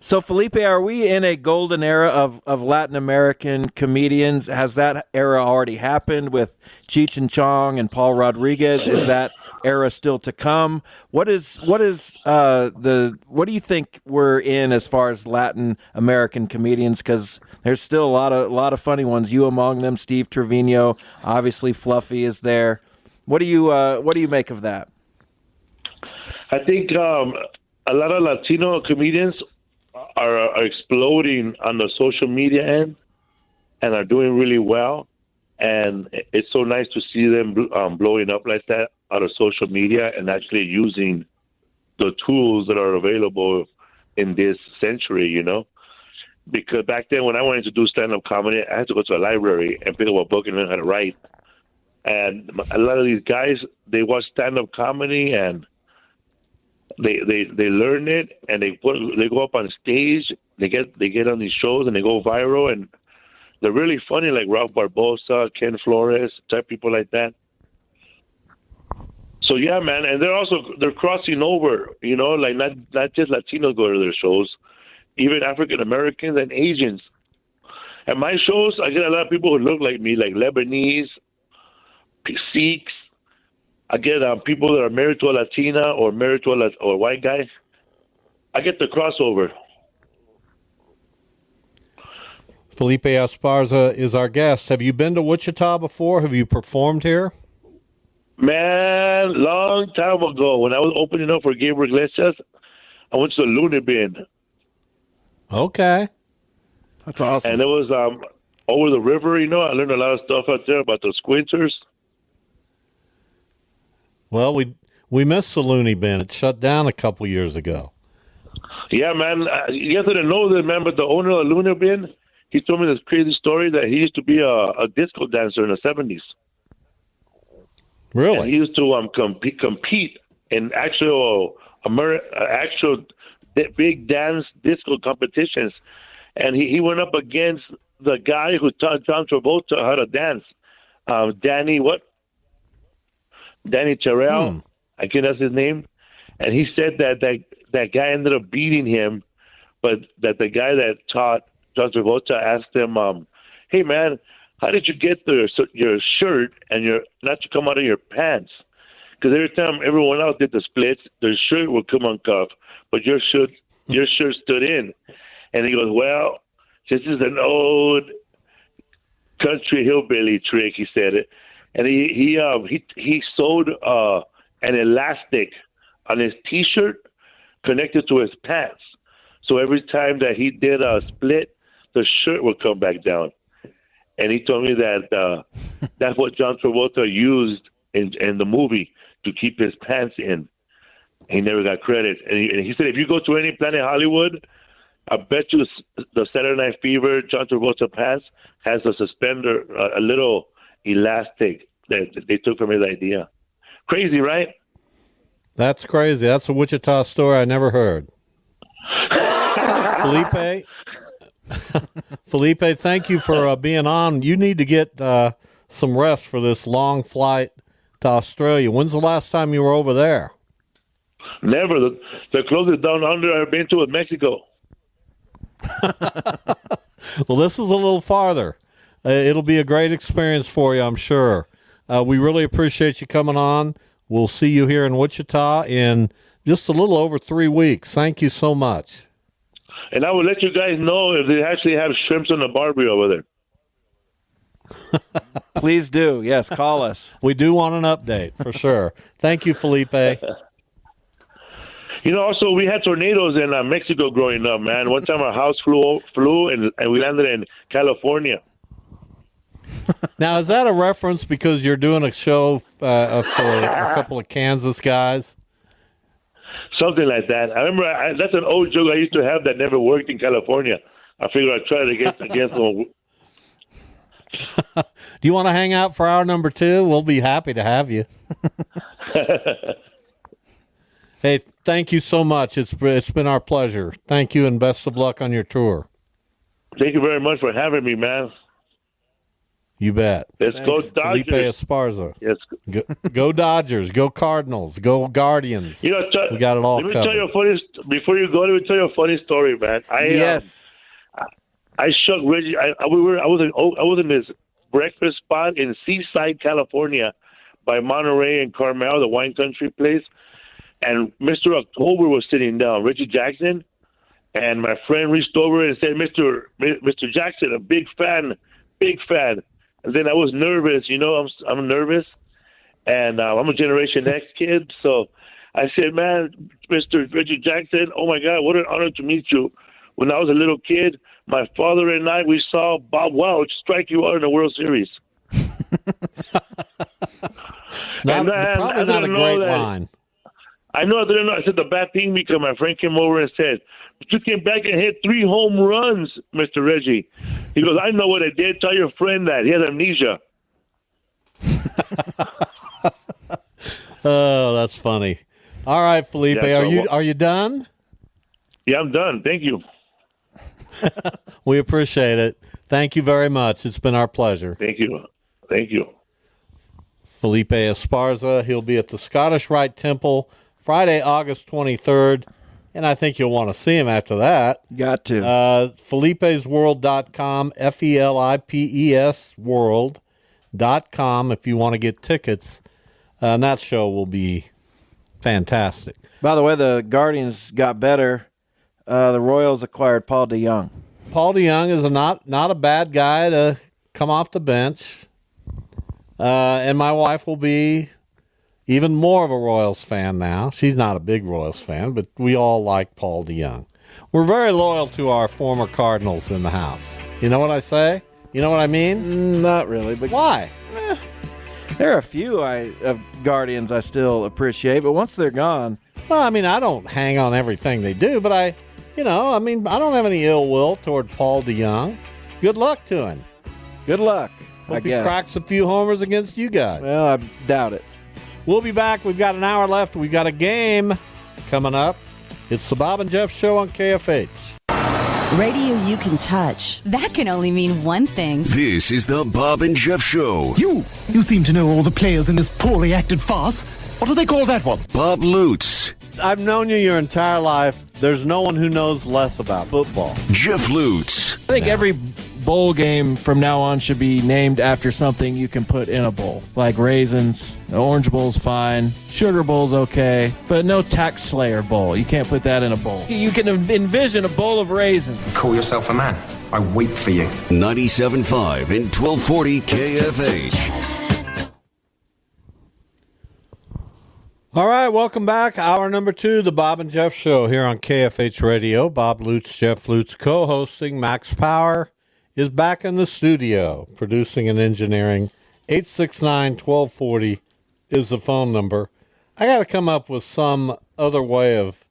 So, Felipe, are we in a golden era of Latin American comedians? Has that era already happened with Cheech and Chong and Paul Rodriguez? Is that era still to come? What do you think we're in as far as Latin American comedians? Because there's still a lot of funny ones. You among them, Steve Trevino, obviously Fluffy is there. What do you make of that? I think a lot of Latino comedians are exploding on the social media end and are doing really well. And it's so nice to see them blowing up like that out of social media and actually using the tools that are available in this century, you know? Because back then when I wanted to do stand-up comedy, I had to go to a library and pick up a book and learn how to write. And a lot of these guys, they watch stand-up comedy and they learn it, and they go up on stage. They get on these shows and they go viral, and they're really funny, like Ralph Barbosa, Ken Flores, type people like that. So yeah, man, and they're crossing over, you know, like not just Latinos go to their shows, even African Americans and Asians. At my shows, I get a lot of people who look like me, like Lebanese, Sikhs. I get people that are married to a Latina or married to a white guy. I get the crossover. Felipe Esparza is our guest. Have you been to Wichita before? Have you performed here? Man, long time ago, when I was opening up for Gabriel Iglesias, I went to the Looney Bin. Okay. That's awesome. And it was over the river, you know. I learned a lot of stuff out there about the squinters. Well, we missed the Looney Bin. It shut down a couple years ago. Yeah, man. You have to know that, man, but the owner of the Looney Bin, he told me this crazy story that he used to be a disco dancer in the 70s. Really? And he used to compete in actual big dance disco competitions. And he went up against the guy who taught John Travolta how to dance. Danny Terrell, I think that's his name. And he said that guy ended up beating him, but that the guy that taught John Travolta asked him, "Hey man, how did you get your shirt and not to come out of your pants? Because every time everyone else did the splits, their shirt would come uncuffed, but your shirt stood in." And he goes, "Well, this is an old country hillbilly trick," he said it, and he sewed an elastic on his T-shirt connected to his pants. So every time that he did a split, the shirt would come back down. And he told me that that's what John Travolta used in the movie to keep his pants in. He never got credit. And he said, if you go to any Planet Hollywood, I bet you the Saturday Night Fever John Travolta pants has a suspender, a little elastic that they took from his idea. Crazy, right? That's crazy. That's a Wichita story I never heard. Felipe, thank you for being on. You need to get some rest for this long flight to Australia. When's the last time you were over there? Never. The closest down under I've been to is Mexico. Well, this is a little farther. It'll be a great experience for you, I'm sure. We really appreciate you coming on. We'll see you here in Wichita in just a little over 3 weeks. Thank you so much. And I will let you guys know if they actually have shrimps on the Barbie over there. Please do. Yes, call us. We do want an update, for sure. Thank you, Felipe. You know, also, we had tornadoes in Mexico growing up, man. One time our house flew and we landed in California. Now, is that a reference because you're doing a show for a couple of Kansas guys? Something like that. I remember that's an old joke I used to have that never worked in California. I figured I'd try it against them. Do you want to hang out for hour number 2? We'll be happy to have you. Hey, thank you so much. It's been our pleasure. Thank you, and best of luck on your tour. Thank you very much for having me, man. You bet. Let's go Dodgers. Felipe Esparza. Yes. Go Dodgers. Go Cardinals. Go Guardians. You know, we got it all let me covered. tell you a funny. Before you go, let me tell you a funny story, man. I shook Reggie. I was in this breakfast spot in Seaside, California, by Monterey and Carmel, the wine country place, and Mr. October was sitting down, Reggie Jackson, and my friend reached over and said, Mr. Jackson, a big fan. And then I was nervous, you know, I'm nervous, and I'm a Generation X kid, so I said, man, Mr. Reggie Jackson, oh my God, what an honor to meet you. When I was a little kid, my father and I, we saw Bob Welch strike you out in the World Series. Probably not a great line. I know I didn't know. I said the bad thing because my friend came over and said, but you came back and hit 3 home runs, Mr. Reggie. He goes, I know what I did. Tell your friend that. He has amnesia. Oh, that's funny. All right, Felipe, Yeah, are you done? Yeah, I'm done. Thank you. We appreciate it. Thank you very much. It's been our pleasure. Thank you. Felipe Esparza. He'll be at the Scottish Rite Temple Friday, August 23rd. And I think you'll want to see him after that. Got to. FelipesWorld.com, FELIPES World.com if you want to get tickets. And that show will be fantastic. By the way, the Guardians got better. The Royals acquired Paul DeYoung. Paul DeYoung is not a bad guy to come off the bench. And my wife will be even more of a Royals fan now. She's not a big Royals fan, but we all like Paul DeYoung. We're very loyal to our former Cardinals in the house. You know what I say? You know what I mean? Not really. But why? There are a few of Guardians I still appreciate, but once they're gone... Well, I mean, I don't hang on everything they do, but I don't have any ill will toward Paul DeYoung. Good luck to him. Good luck, I Hope he guess. cracks a few homers against you guys. Well, I doubt it. We'll be back. We've got an hour left. We've got a game coming up. It's the Bob and Jeff Show on KFH. Radio you can touch. That can only mean one thing. This is the Bob and Jeff Show. You seem to know all the players in this poorly acted farce. What do they call that one? Bob Lutz. I've known you your entire life. There's no one who knows less about football. Jeff Lutz. I think every bowl game from now on should be named after something you can put in a bowl, like raisins. The Orange Bowl's fine. Sugar Bowl's okay, but no Tax Slayer Bowl. You can't put that in a bowl. You can envision a bowl of raisins. Call yourself a man. I weep for you. 97.5 and 1240 KFH. All right, welcome back. Hour number 2, the Bob and Jeff Show here on KFH Radio. Bob Lutz, Jeff Lutz co-hosting. Max Power is back in the studio, producing and engineering. 869-1240 is the phone number. I got to come up with some other way of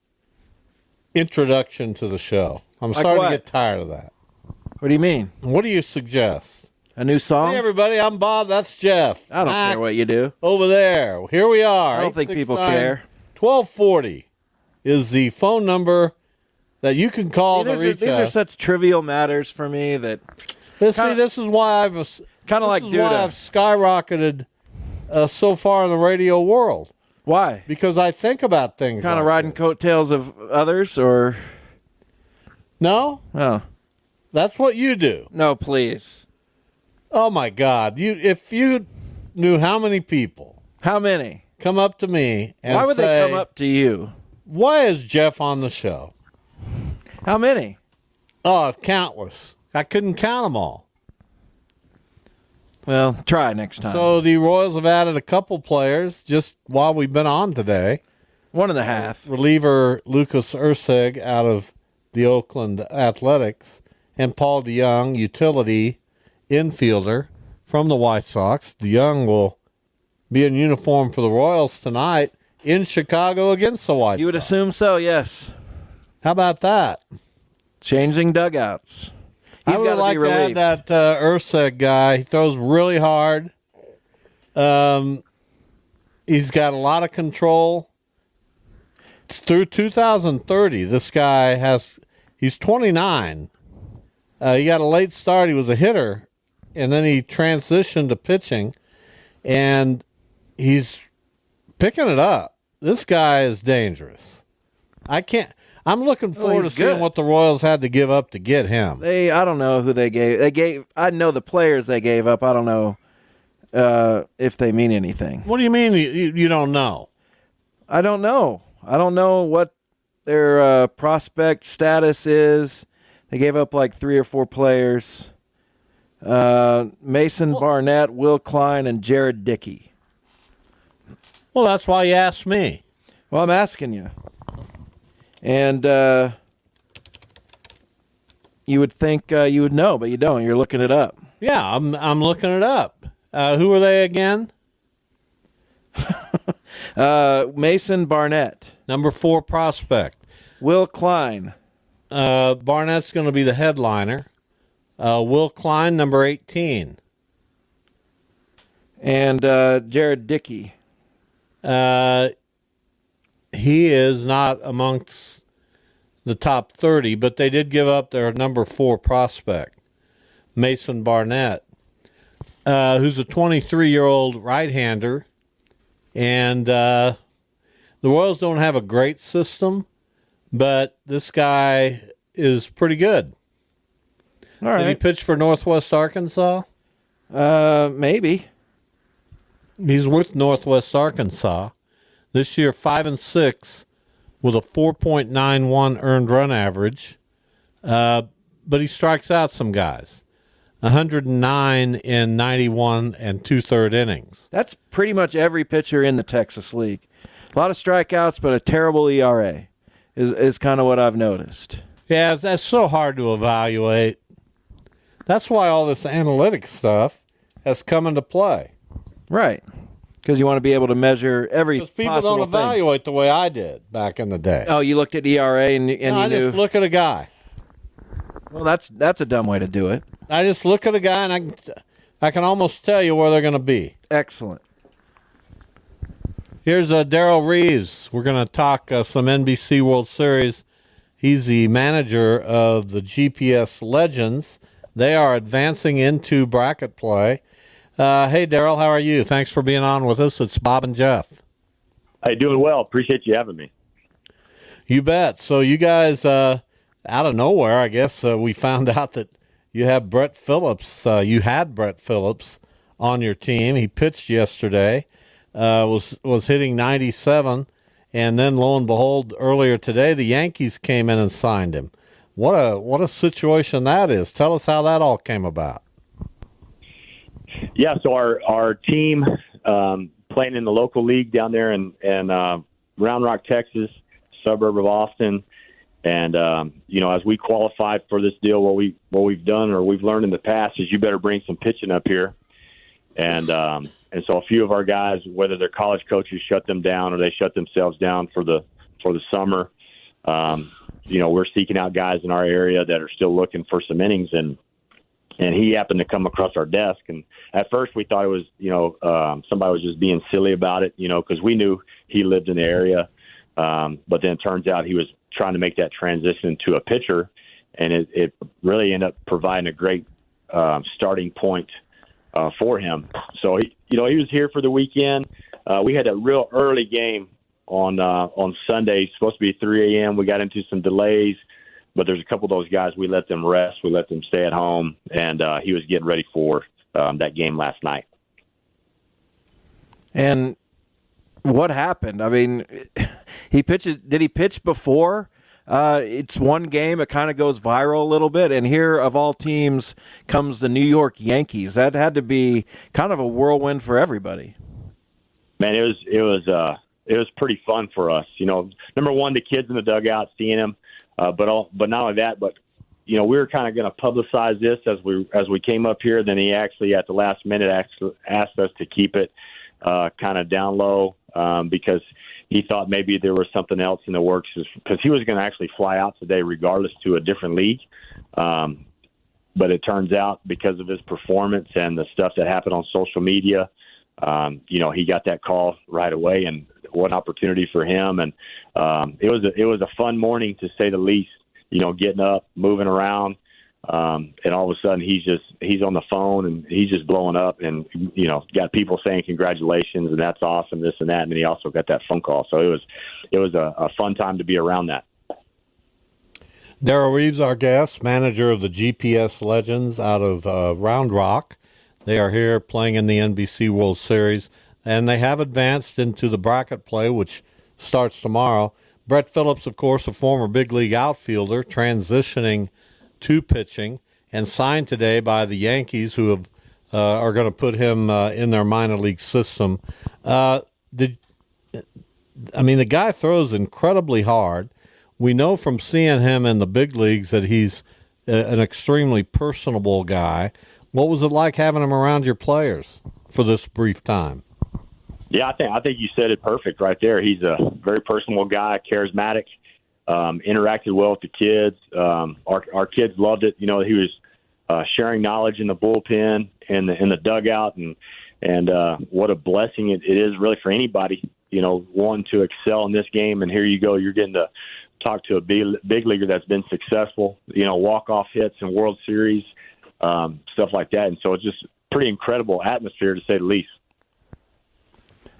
introduction to the show. I'm Like starting what? to get tired of that. What do you mean? What do you suggest? A new song? Hey, everybody, I'm Bob. That's Jeff. I don't Max, care what you do. over there. Here we are. I don't think people care. 1240 is the phone number that you can call to reach These are us. such trivial matters for me that This is why I've like why Duda. I've skyrocketed so far in the radio world. Why? Because I think about things. Kind of like riding this. coattails of others, or No, oh that's what you do. no, please. Oh my God! If you knew how many people How many? come up to me and Why would say, they come up to you? "Why is Jeff on the show?" How many? Oh, countless. I couldn't count them all. Well, try next time. So the Royals have added a couple players just while we've been on today. 1.5. Reliever Lucas Ursig out of the Oakland Athletics, and Paul DeYoung, utility infielder from the White Sox. DeYoung will be in uniform for the Royals tonight in Chicago against the White Sox. You would assume so, yes. How about that? Changing dugouts. He's I would got to like be to add relieved. that Ursig guy. He throws really hard. He's got a lot of control. Through 2030, this guy he's 29. He got a late start. He was a hitter, and then he transitioned to pitching, and he's picking it up. This guy is dangerous. I'm looking forward to he's seeing good. what the Royals had to give up to get him. I don't know who they gave. I know the players they gave up. I don't know if they mean anything. What do you mean you don't know? I don't know. I don't know what their prospect status is. They gave up like 3 or 4 players. Mason Barnett, Will Klein, and Jared Dickey. Well, that's why you asked me. Well, I'm asking you. And you would think you would know, but you don't. You're looking it up. Yeah, I'm looking it up. Who are they again? Mason Barnett. Number 4 prospect. Will Klein. Barnett's going to be the headliner. Will Klein, number 18. And Jared Dickey. He is not amongst the top 30, but they did give up their number 4 prospect, Mason Barnett, who's a 23-year-old right-hander. And the Royals don't have a great system, but this guy is pretty good. All right. Did he pitch for Northwest Arkansas? Maybe. He's with Northwest Arkansas. This year, 5-6 with a 4.91 earned run average. But he strikes out some guys. 109 in 91 and 2/3 innings. That's pretty much every pitcher in the Texas League. A lot of strikeouts, but a terrible ERA is kind of what I've noticed. Yeah, that's so hard to evaluate. That's why all this analytics stuff has come into play. Right. Because you want to be able to measure every Because people possible don't evaluate the way I did back in the day. thing. Oh, you looked at ERA and No, you I knew. just look at a guy. Well, that's a dumb way to do it. I just look at a guy and I can almost tell you where they're going to be. Excellent. Here's Darrell Reeves. We're going to talk some NBC World Series. He's the manager of the GPS Legends. They are advancing into bracket play. Hey, Darrell, how are you? Thanks for being on with us. It's Bob and Jeff. Hey, doing well. Appreciate you having me. You bet. So you guys, out of nowhere, I guess, we found out that you have Brett Phillips. You had Brett Phillips on your team. He pitched yesterday, was hitting 97, and then lo and behold, earlier today, the Yankees came in and signed him. What a situation that is. Tell us how that all came about. Yeah, so our team playing in the local league down there in Round Rock, Texas, suburb of Austin, and as we qualified for this deal, what we've done or we've learned in the past is you better bring some pitching up here, and so a few of our guys, whether their college coaches shut them down or they shut themselves down for the summer, we're seeking out guys in our area that are still looking for some innings, and he happened to come across our desk. And at first we thought it was, somebody was just being silly about it, because we knew he lived in the area. But then it turns out he was trying to make that transition to a pitcher, and it really ended up providing a great starting point for him. So he was here for the weekend. We had a real early game on Sunday. It's supposed to be 3 a.m. We got into some delays, but there's a couple of those guys, we let them rest. We let them stay at home, and he was getting ready for that game last night. And what happened? I mean, he pitches. Did he pitch before? It's one game. It kind of goes viral a little bit. And here, of all teams, comes the New York Yankees. That had to be kind of a whirlwind for everybody. Man, it was pretty fun for us. Number one, the kids in the dugout seeing him, but not only that, but we were kind of going to publicize this as we came up here. Then he actually, at the last minute, asked us to keep it kind of down low because he thought maybe there was something else in the works, because he was going to actually fly out today regardless to a different league. But it turns out, because of his performance and the stuff that happened on social media, he got that call right away, and what an opportunity for him. And it was a fun morning, to say the least, getting up, moving around. And all of a sudden he's on the phone and he's just blowing up, and, got people saying congratulations and that's awesome, this and that. And then he also got that phone call. So it was a fun time to be around that. Darrell Reeves, our guest, manager of the GPS Legends out of Round Rock. They are here playing in the NBC World Series, and they have advanced into the bracket play, which starts tomorrow. Brett Phillips, of course, a former big league outfielder, transitioning to pitching, and signed today by the Yankees, who are going to put him in their minor league system. The guy throws incredibly hard. We know from seeing him in the big leagues that he's an extremely personable guy. What was it like having him around your players for this brief time? Yeah, I think you said it perfect right there. He's a very personable guy, charismatic. Interacted well with the kids. Our kids loved it. He was sharing knowledge in the bullpen and in the dugout, and what a blessing it is really for anybody, wanting to excel in this game. And here you go, you're getting to talk to a big leaguer that's been successful, walk-off hits in World Series, stuff like that. And so it's just pretty incredible atmosphere, to say the least.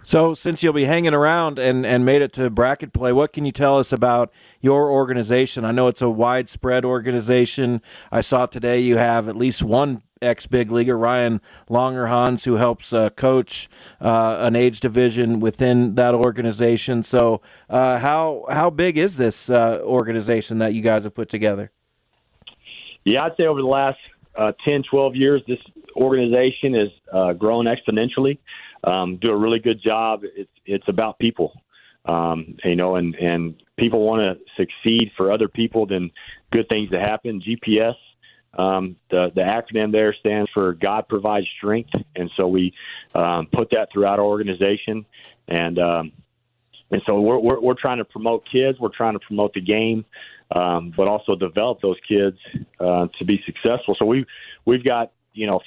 So since you'll be hanging around and made it to bracket play, what can you tell us about your organization? I know it's a widespread organization. I saw today you have at least one ex-big leaguer, Ryan Longerhans, who helps coach an age division within that organization. So how big is this organization that you guys have put together? Yeah, I'd say over the last 10, 12 years, this organization has grown exponentially. Do a really good job. It's about people, and people want to succeed for other people, then good things to happen. GPS, the acronym there stands for God Provides Strength. And so we put that throughout our organization. And so we're trying to promote kids. We're trying to promote the game. but also develop those kids to be successful. So we've got,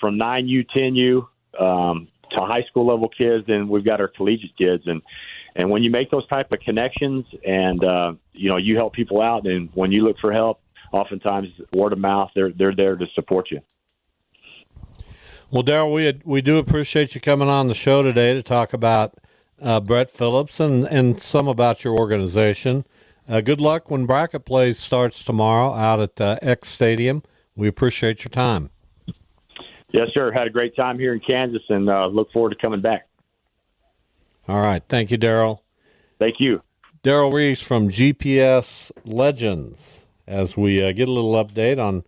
from 9U, 10U to high school level kids, and we've got our collegiate kids. And when you make those type of connections and, you help people out, and when you look for help, oftentimes word of mouth, they're there to support you. Well, Darryl, we do appreciate you coming on the show today to talk about Brett Phillips and some about your organization. Good luck when bracket play starts tomorrow out at X Stadium. We appreciate your time. Yes, sir. Had a great time here in Kansas, and look forward to coming back. All right. Thank you, Darryl. Thank you. Darryl Reese from GPS Legends. As we get a little update on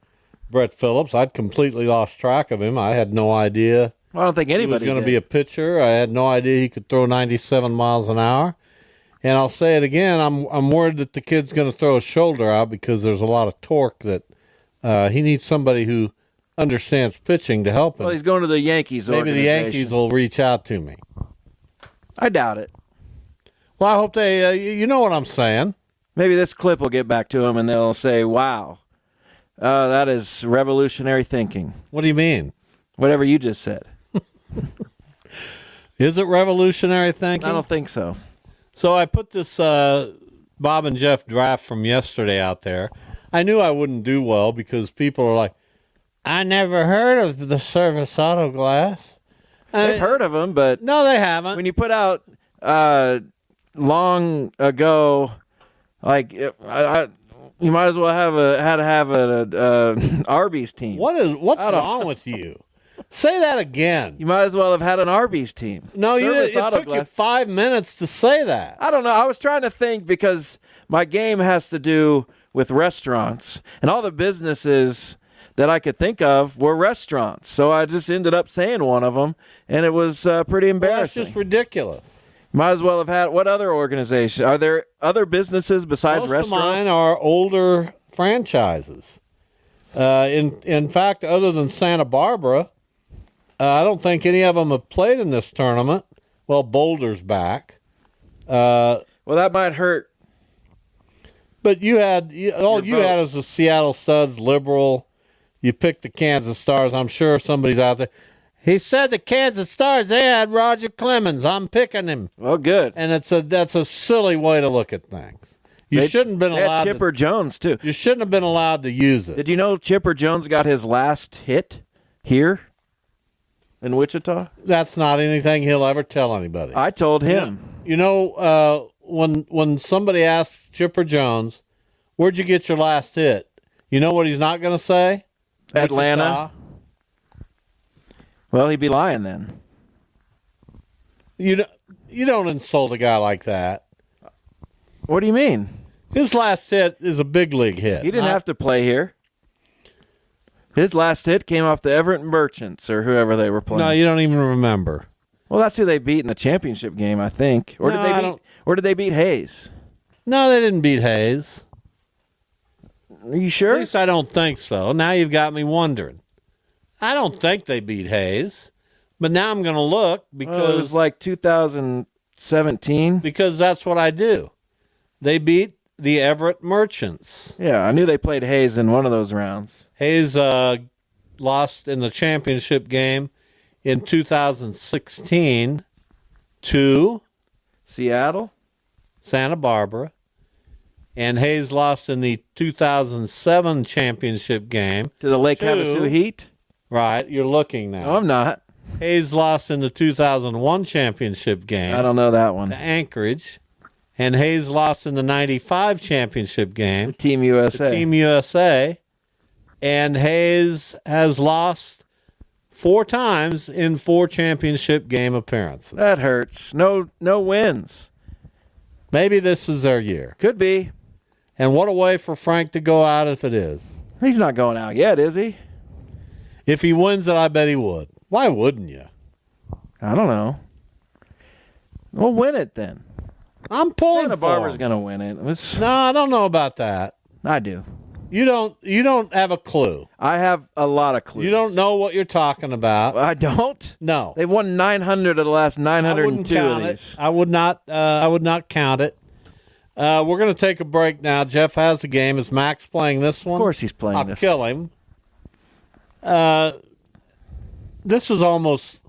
Brett Phillips, I'd completely lost track of him. I had no idea. Well, I don't think anybody he was going to be a pitcher. I had no idea he could throw 97 miles an hour. And I'll say it again, I'm worried that the kid's going to throw his shoulder out because there's a lot of torque that he needs somebody who understands pitching to help him. Well, he's going to the Yankees Maybe the organization. Yankees will reach out to me. I doubt it. Well, I hope they, you know what I'm saying. Maybe this clip will get back to him and they'll say, wow, that is revolutionary thinking. What do you mean? Whatever you just said. Is it revolutionary thinking? I don't think so. So I put this Bob and Jeff draft from yesterday out there. I knew I wouldn't do well because people are like, I never heard of the Service Auto Glass. They've heard of them, but no, they haven't. When you put out long ago, like you might as well have an Arby's team. What's wrong with you? Say that again. You might as well have had an Arby's team. No, it took you 5 minutes to say that. I don't know. I was trying to think because my game has to do with restaurants, and all the businesses that I could think of were restaurants. So I just ended up saying one of them, and it was pretty embarrassing. Well, that's just ridiculous. Might as well have had, what other organization? Are there other businesses besides Most restaurants? Most of mine are older franchises. In fact, other than Santa Barbara, I don't think any of them have played in this tournament. Well, Boulder's back. Well, that might hurt. But you had is the Seattle Studs, Liberal. You picked the Kansas Stars. I'm sure somebody's out there. He said the Kansas Stars, they had Roger Clemens. I'm picking him. Well, good. And that's a silly way to look at things. You shouldn't have been allowed. Chipper Jones too. You shouldn't have been allowed to use it. Did you know Chipper Jones got his last hit here in Wichita? That's not anything he'll ever tell anybody. I told him. When somebody asks Chipper Jones, "Where'd you get your last hit?" You know what he's not going to say? Atlanta. Well, he'd be lying then. You don't insult a guy like that. What do you mean? His last hit is a big league hit. He didn't have to play here. His last hit came off the Everett Merchants or whoever they were playing. No, you don't even remember. Well, that's who they beat in the championship game, I think. Or did they beat Hayes? No, they didn't beat Hayes. Are you sure? At least I don't think so. Now you've got me wondering. I don't think they beat Hayes, but now I'm going to look because it was like 2017. Because that's what I do. They beat the Everett Merchants. Yeah, I knew they played Hayes in one of those rounds. Hayes lost in the championship game in 2016 to Seattle, Santa Barbara, and Hayes lost in the 2007 championship game to the Lake Havasu Heat. Right, you're looking now. No, I'm not. Hayes lost in the 2001 championship game. I don't know that one. To Anchorage. And Hayes lost in the 95 championship game. Team USA. Team USA. And Hayes has lost 4 times in 4 championship game appearances. That hurts. No wins. Maybe this is their year. Could be. And what a way for Frank to go out if it is. He's not going out yet, is he? If he wins it, I bet he would. Why wouldn't you? I don't know. We'll win it then. I'm pulling Santa Barbara's going to win it. No, I don't know about that. I do. You don't have a clue. I have a lot of clues. You don't know what you're talking about. I don't? No. They've won 900 of the last 902 of these. I would not count it. We're going to take a break now. Jeff has a game. Is Max playing this one? Of course he's playing this. I'll kill him. This is almost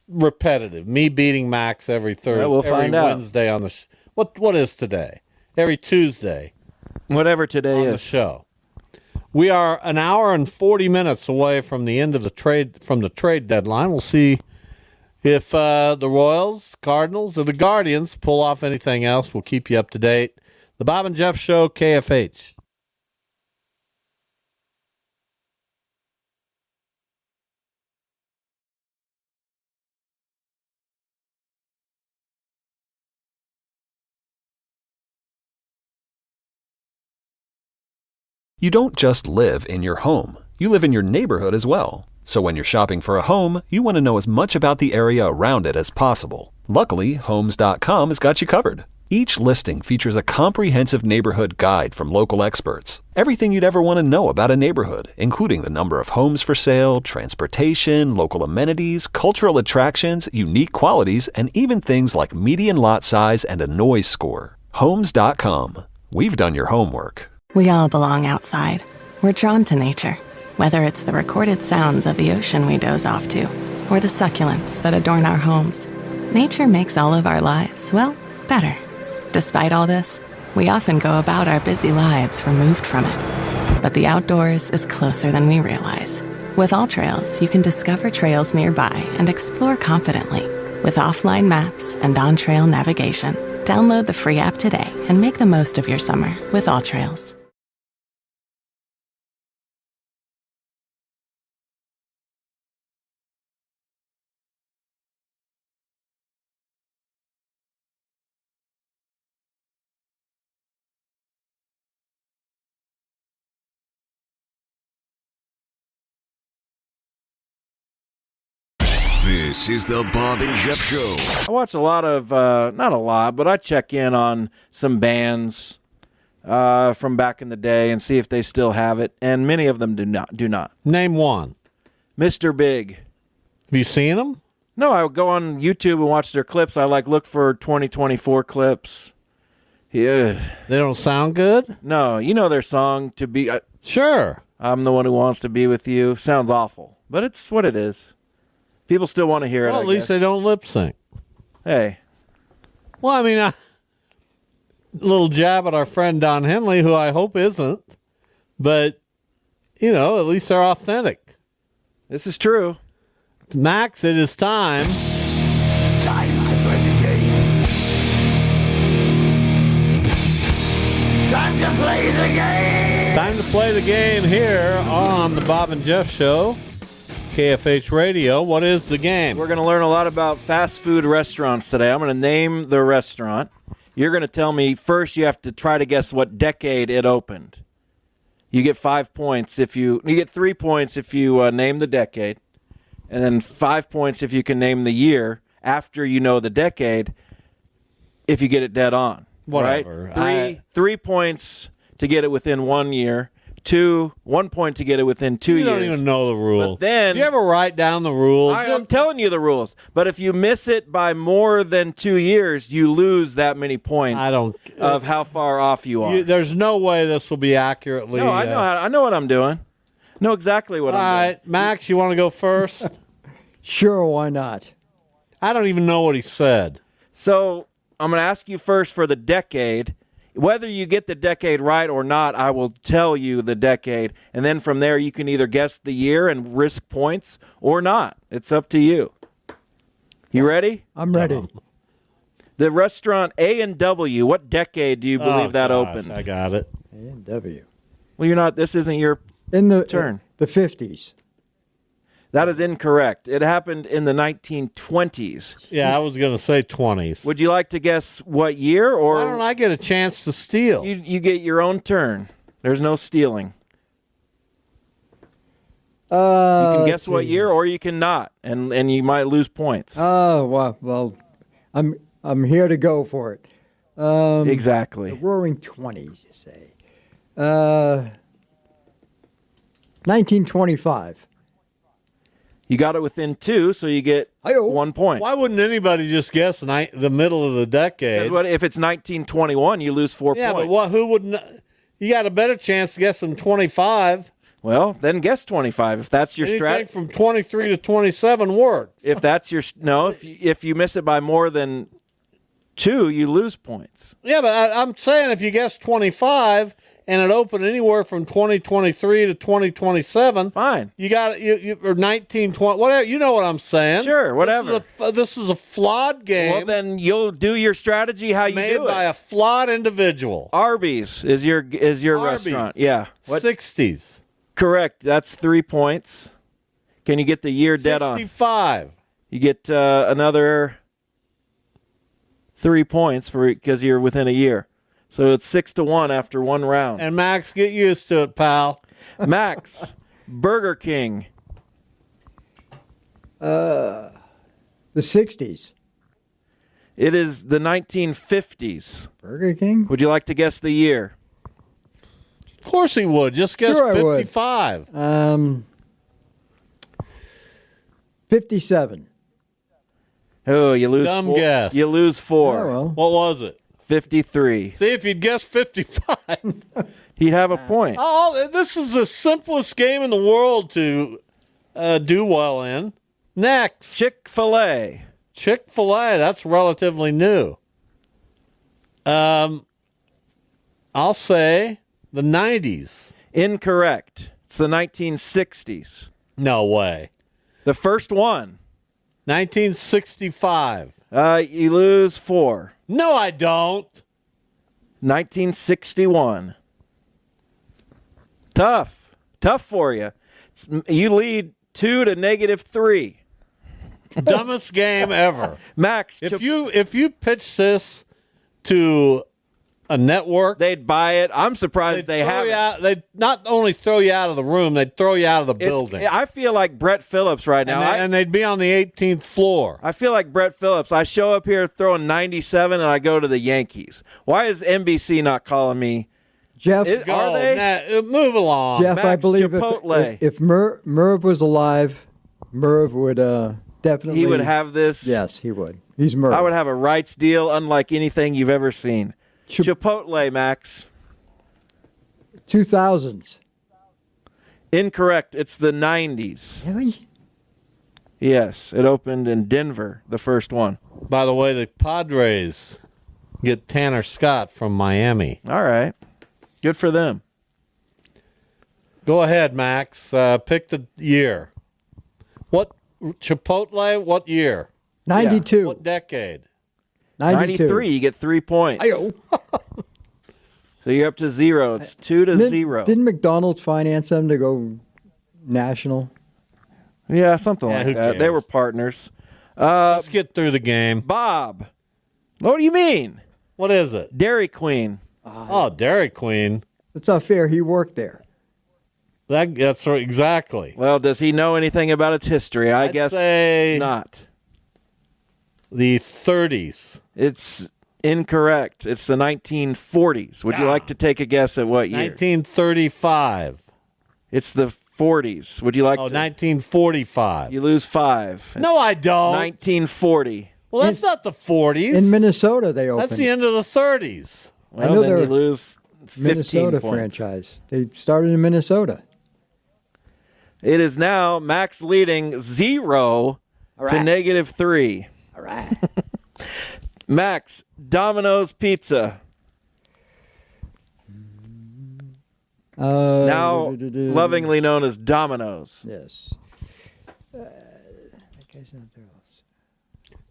repetitive. Me beating Max every Thursday, we'll find every out. Wednesday on the what is today? Every Tuesday. Whatever today on is. The show. We are an hour and 40 minutes away from the end of the trade deadline. We'll see if the Royals, Cardinals, or the Guardians pull off anything else. We'll keep you up to date. The Bob and Jeff Show, KFH. You don't just live in your home. You live in your neighborhood as well. So when you're shopping for a home, you want to know as much about the area around it as possible. Luckily, Homes.com has got you covered. Each listing features a comprehensive neighborhood guide from local experts. Everything you'd ever want to know about a neighborhood, including the number of homes for sale, transportation, local amenities, cultural attractions, unique qualities, and even things like median lot size and a noise score. Homes.com. We've done your homework. We all belong outside. We're drawn to nature, whether it's the recorded sounds of the ocean we doze off to, or the succulents that adorn our homes. Nature makes all of our lives, well, better. Despite all this, we often go about our busy lives removed from it. But the outdoors is closer than we realize. With All Trails, you can discover trails nearby and explore confidently. With offline maps and on-trail navigation, download the free app today and make the most of your summer with All Trails. This is the Bob and Jeff Show. I watch a lot of, not a lot, but I check in on some bands from back in the day and see if they still have it, and many of them do not. Name one. Mr. Big. Have you seen them? No, I would go on YouTube and watch their clips. I look for 2024 clips. Yeah. They don't sound good? No, you know their song, To Be... Sure. I'm the one who wants to be with you. Sounds awful, but it's what it is. People still want to hear it, Well, at least they don't lip sync. Hey. Well, I mean, a little jab at our friend Don Henley, who I hope isn't. But, at least they're authentic. This is true. Max, it is time. It's time to play the game. Time to play the game. Time to play the game here on the Bob and Jeff Show. KFH Radio. What is the game? We're going to learn a lot about fast food restaurants today. I'm going to name the restaurant. You're going to tell me first. You have to try to guess what decade it opened. You get 5 points if you get 3 points if you name the decade, and then 5 points if you can name the year after you know the decade. If you get it dead on, whatever. Right? 3 points to get it within 1 year. 1 point to get it within 2 years. You don't even know the rules. But then, do you ever write down the rules? I'm telling you the rules. But if you miss it by more than 2 years, you lose that many points. Of how far off you are. There's no way this will be accurately. No, I know. I know what I'm doing. Know exactly what I'm doing. All right, Max, you want to go first? Sure, why not? I don't even know what he said. So I'm going to ask you first for the decade. Whether you get the decade right or not, I will tell you the decade. And then from there, you can either guess the year and risk points or not. It's up to you. You ready? I'm ready. The restaurant A&W, what decade do you believe that opened? I got it. A&W. Well, this isn't your turn. The 50s. That is incorrect. It happened in the 1920s. Yeah, I was going to say 20s. Would you like to guess what year? Or why don't I get a chance to steal? You get your own turn. There's no stealing. You can guess what year, or you can not, and you might lose points. Oh, well, I'm here to go for it. Exactly. The Roaring 20s, you say. 1925. You got it within 2, so you get 1 point. Why wouldn't anybody just guess the middle of the decade? Because if it's 1921, you lose 4 points. Yeah, but who would? You got a better chance guessing 25. Well, then guess 25 if that's your Anything strat. from 23 to 27 works. If that's your if you miss it by more than 2, you lose points. Yeah, but I'm saying if you guess 25 and it opened anywhere from 2023 to 2027, fine. You got you or 1920, whatever. You know what I'm saying? Sure, whatever. This is a flawed game. Well, then you'll do your strategy how you made do it. by a flawed individual. Arby's is your restaurant. Yeah. What? 60s. Correct. That's 3 points. Can you get the year dead on? 65. You get another 3 points because you're within a year. So it's 6-1 after one round. And Max, get used to it, pal. Max, Burger King. The 60s. It is the 1950s. Burger King? Would you like to guess the year? Of course he would. Just guess Sure 55. 57. Oh, you lose Dumb 4. guess. You lose 4. Oh, well. What was it? 53. See, if you'd guessed 55. He'd have a point. Oh, this is the simplest game in the world to do well in. Next. Chick-fil-A. Chick-fil-A, that's relatively new. I'll say the 90s. Incorrect. It's the 1960s. No way. The first one. 1965. You lose 4. No, I don't. 1961. Tough for you. You lead 2 to -3. Dumbest game ever. Max, if you pitch this to a network, they'd buy it. I'm surprised they haven't. They'd not only throw you out of the room, they'd throw you out of the building. I feel like Brett Phillips right now. And they'd be on the 18th floor. I feel like Brett Phillips. I show up here throwing 97 and I go to the Yankees. Why is NBC not calling me? Jeff, are they? Move along. Jeff, Max, I believe Chipotle. if Merv was alive, Merv would definitely. He would have this. Yes, he would. He's Merv. I would have a rights deal unlike anything you've ever seen. Chipotle, Max. 2000s. Incorrect. It's the 90s. Really? Yes, it opened in Denver, the first one. By the way, the Padres get Tanner Scott from Miami. All right. Good for them. Go ahead, Max. Pick the year. What Chipotle? What year? 92. Yeah. What decade? 93. You get 3 points. So you're up to 0. It's 2-0. Didn't McDonald's finance them to go national? Yeah, something like that. cares? They were partners. Let's get through the game. Bob. What do you mean? What is it? Dairy Queen. Oh, Dairy Queen. That's not fair. He worked there. That's right, exactly. Well, does he know anything about its history? I guess say not. The 30s. It's incorrect. It's the 1940s. Would you like to take a guess at what year? 1935. It's the 40s. Would you like to? 1945. You lose 5. No, I don't. 1940. Well, that's not the 40s. In Minnesota, they opened. That's the end of the 30s. Well, I know then they're you lose 15 Minnesota points. franchise. They started in Minnesota. It is now Max leading 0 to -3. All right. Max, Domino's Pizza. Now lovingly known as Domino's. Yes.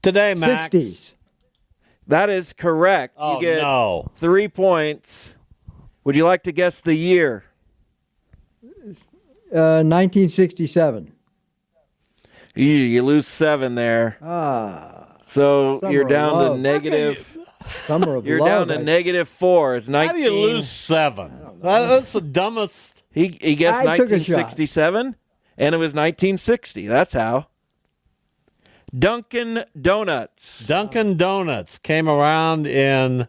Today, Max. 60s. That is correct. Oh, you get no. 3 points. Would you like to guess the year? 1967. You lose 7 there. So Summer you're of down love. to negative. Summer of You're love. down to -4. It's 19. How do you lose 7? That's the dumbest. He guessed I took a shot. 1967, and it was 1960. That's how. Dunkin' Donuts. Dunkin' Donuts came around in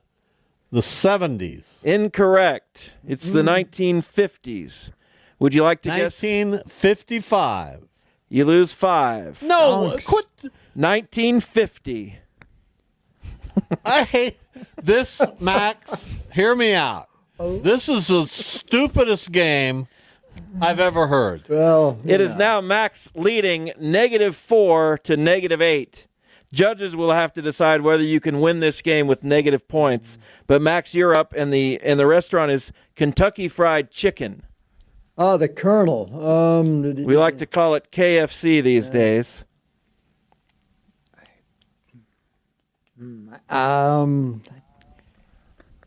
the 70s. Incorrect. It's the 1950s. Would you like to guess? 1955. You lose 5. No, quit. 1950. I hate this, Max. Hear me out. This is the stupidest game I've ever heard. Well, it is now Max leading -4 to -8. Judges will have to decide whether you can win this game with negative points. But Max, you're up, and the restaurant is Kentucky Fried Chicken. Oh, the Colonel. We like to call it KFC these days.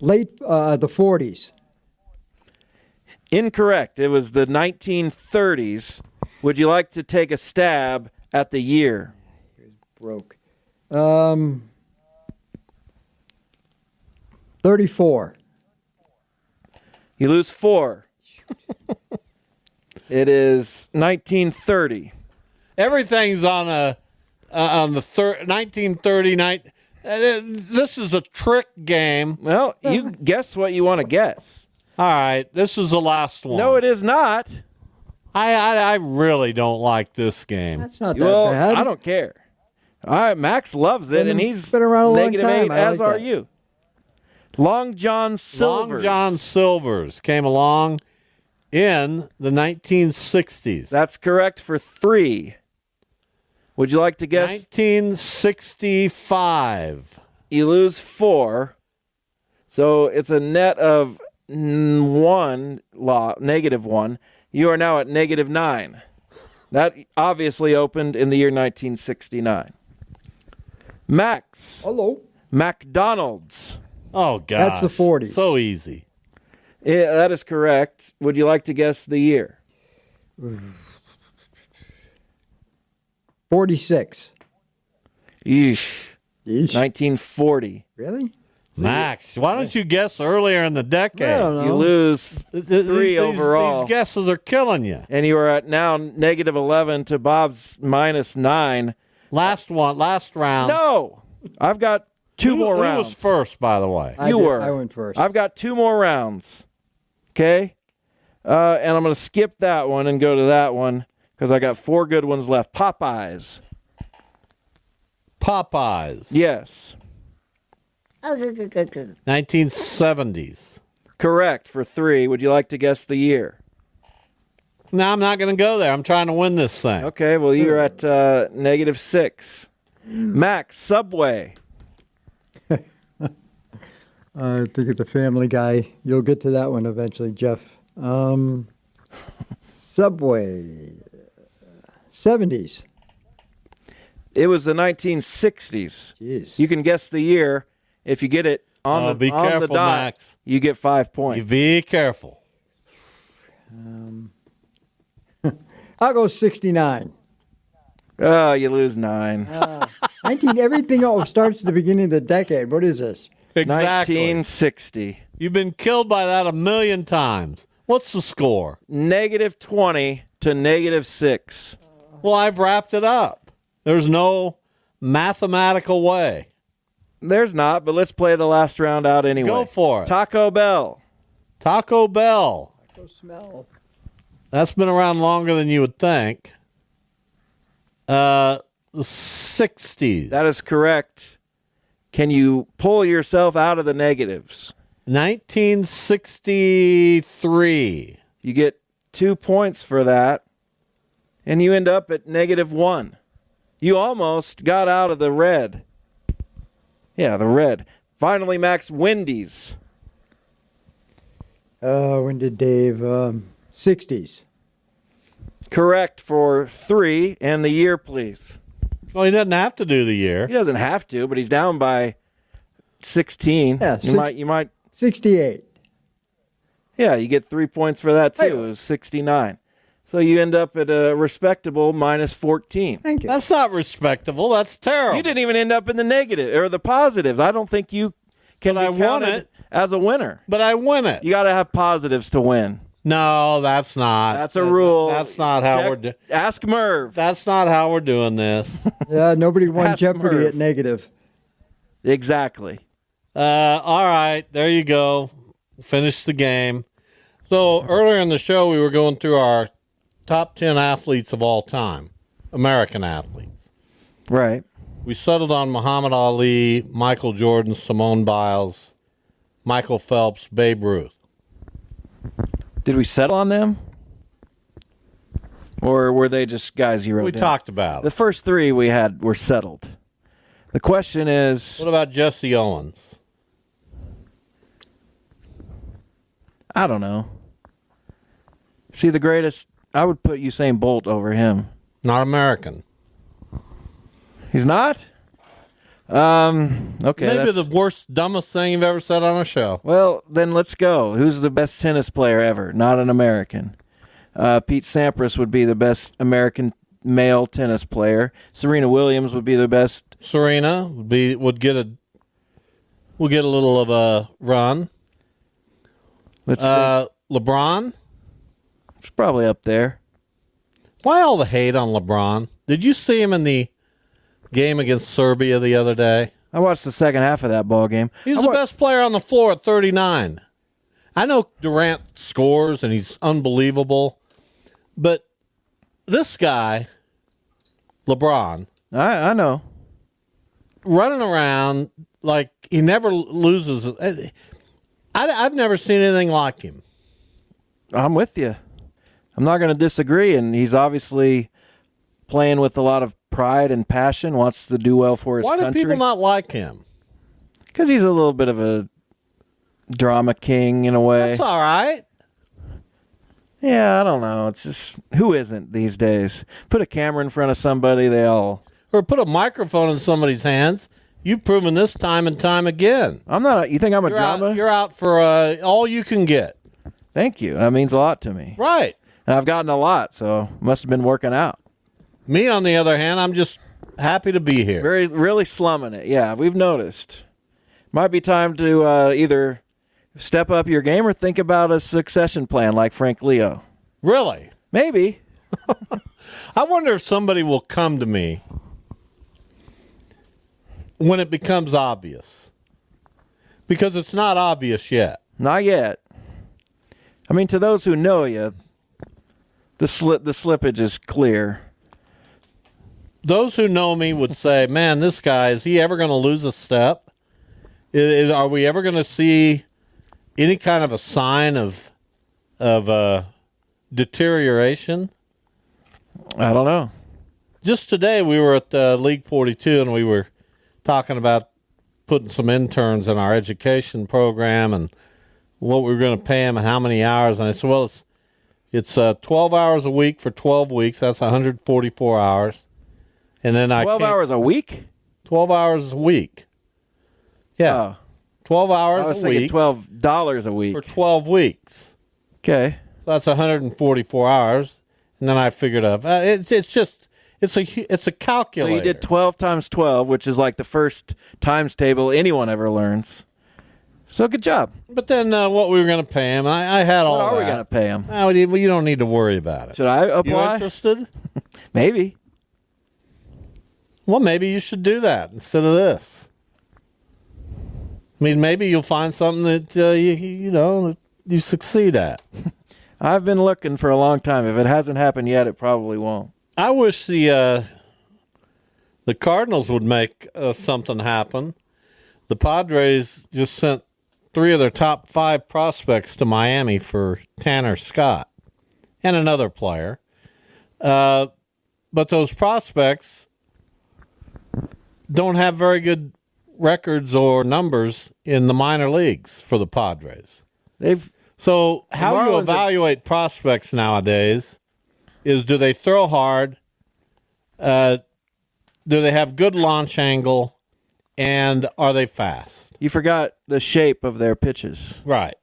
Late the 40s. Incorrect. It was the 1930s. Would you like to take a stab at the year? Broke. 34. You lose 4. It is 1930. Everything's on the 1930 night. This is a trick game. Well, you guess what you want to guess. All right, this is the last one. No, it is not. I really don't like this game. That's not that bad. I don't care. All right, Max loves it, and he's been around a long -8, time. as like are that. you. Long John Silver's. Long John Silver's came along in the 1960s. That's correct for 3. Would you like to guess? 1965. You lose 4. So it's a net of -1. You are now at -9. That obviously opened in the year 1969. Max. Hello. McDonald's. Oh, God. That's the 40s. So easy. Yeah, that is correct. Would you like to guess the year? 46. Yeesh. 1940. Really? Max, why don't you guess earlier in the decade? I don't know. You lose 3 overall. These guesses are killing you. And you are at now -11 to Bob's -9. Last round. No! I've got 2 more rounds. Who was first, by the way? I went first. I've got 2 more rounds. Okay? And I'm going to skip that one and go to that one because I got 4 good ones left. Popeyes. Yes. 1970s. Correct for 3. Would you like to guess the year? No, I'm not going to go there. I'm trying to win this thing. Okay, well, you're at -6. Max, Subway. I think it's a Family Guy. You'll get to that one eventually, Jeff. Subway. 70s. It was the 1960s. Jeez. You can guess the year. If you get it on the be on careful, the dot, Max. you get 5 points. You be careful. I'll go 69. Oh, you lose 9. everything starts at the beginning of the decade. What is this? Exactly. 1960. You've been killed by that a million times. What's the score? -20 to -6. Well, I've wrapped it up. There's no mathematical way. There's not, but let's play the last round out anyway. Go for it. Taco Bell. Taco Bell. Taco smell. That's been around longer than you would think. The 60s. That is correct. Can you pull yourself out of the negatives? 1963. You get 2 points for that, and you end up at -1. You almost got out of the red. Yeah, the red. Finally, Max, Wendy's. When did Dave? 60s. Correct for 3, and the year, please. Well, he doesn't have to do the year. He doesn't have to, but he's down by 16. Yeah, you might. 68. Yeah, you get 3 points for that too. Hey. It was 69. So you end up at a respectable -14. Thank you. That's not respectable. That's terrible. You didn't even end up in the negative or the positives. I don't think you can But I be won counted it. as a winner. But I win it. You got to have positives to win. No, that's not. That's a rule. That's not how we're doing. Ask Merv. That's not how we're doing this. Yeah, nobody won Ask Jeopardy Merv. at negative. Exactly. All right, there you go. Finish the game. So earlier in the show, we were going through our top 10 athletes of all time. American athletes. Right. We settled on Muhammad Ali, Michael Jordan, Simone Biles, Michael Phelps, Babe Ruth. Did we settle on them? Or were they just guys you wrote We down? talked about The it. first three we had were settled. The question is... What about Jesse Owens? I don't know. See, the greatest... I would put Usain Bolt over him. Not American. He's not? Okay. Maybe the worst, dumbest thing you've ever said on a show. Well, then let's go. Who's the best tennis player ever? Not an American. Pete Sampras would be the best American male tennis player. Serena Williams would be the best. Serena would get a little of a run. Let's see. LeBron? It's probably up there. Why all the hate on LeBron? Did you see him in the game against Serbia the other day? I watched the second half of that ball game. He's the best player on the floor at 39. I know Durant scores and he's unbelievable, but this guy, LeBron, I know, running around like he never loses. I've never seen anything like him. I'm with you. I'm not going to disagree, and he's obviously playing with a lot of pride and passion, wants to do well for his country. Why do people not like him? Because he's a little bit of a drama king in a way. That's all right. Yeah, I don't know. It's just, who isn't these days? Put a camera in front of somebody, they all... Or put a microphone in somebody's hands. You've proven this time and time again. I'm not... You think I'm a drama? You're out for all you can get. Thank you. That means a lot to me. Right. And I've gotten a lot, so must have been working out. Me, on the other hand, I'm just happy to be here. Really slumming it. Yeah, we've noticed. Might be time to either step up your game or think about a succession plan like Frank Leo. Really? Maybe. I wonder if somebody will come to me when it becomes obvious. Because it's not obvious yet. Not yet. I mean, to those who know you, the slippage is clear. Those who know me would say, man, this guy, is he ever going to lose a step? Are we ever going to see any kind of a sign of deterioration? I don't know. Just today we were at League 42 and we were talking about putting some interns in our education program and what we were going to pay them and how many hours. And I said, well, it's 12 hours a week for 12 weeks. That's 144 hours. And then 12 hours a week? 12 hours a week. Yeah. Oh. 12 hours I was a week. thinking $12 a week. For 12 weeks. Okay. So that's 144 hours. And then I figured up. It's a calculator. So you did 12 times 12, which is like the first times table anyone ever learns. So good job. But then what we were going to pay him, I had all that. What are we going to pay him? Well, you don't need to worry about it. Should I apply? You interested? Maybe. Well, maybe you should do that instead of this. I mean, maybe you'll find something that you succeed at. I've been looking for a long time. If it hasn't happened yet, it probably won't. I wish the Cardinals would make something happen. The Padres just sent 3 of their top 5 prospects to Miami for Tanner Scott and another player. But those prospects don't have very good records or numbers in the minor leagues for the Padres. So how you evaluate prospects nowadays is, do they throw hard? Do they have good launch angle? And are they fast? You forgot the shape of their pitches. Right.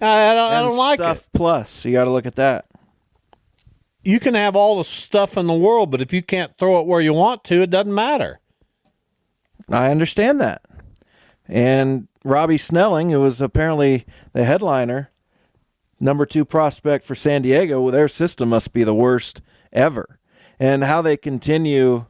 I don't like stuff it. Plus, you got to look at that. You can have all the stuff in the world, but if you can't throw it where you want to, it doesn't matter. I understand that. And Robbie Snelling, who was apparently the headliner, number 2 prospect for San Diego, well, their system must be the worst ever. And how they continue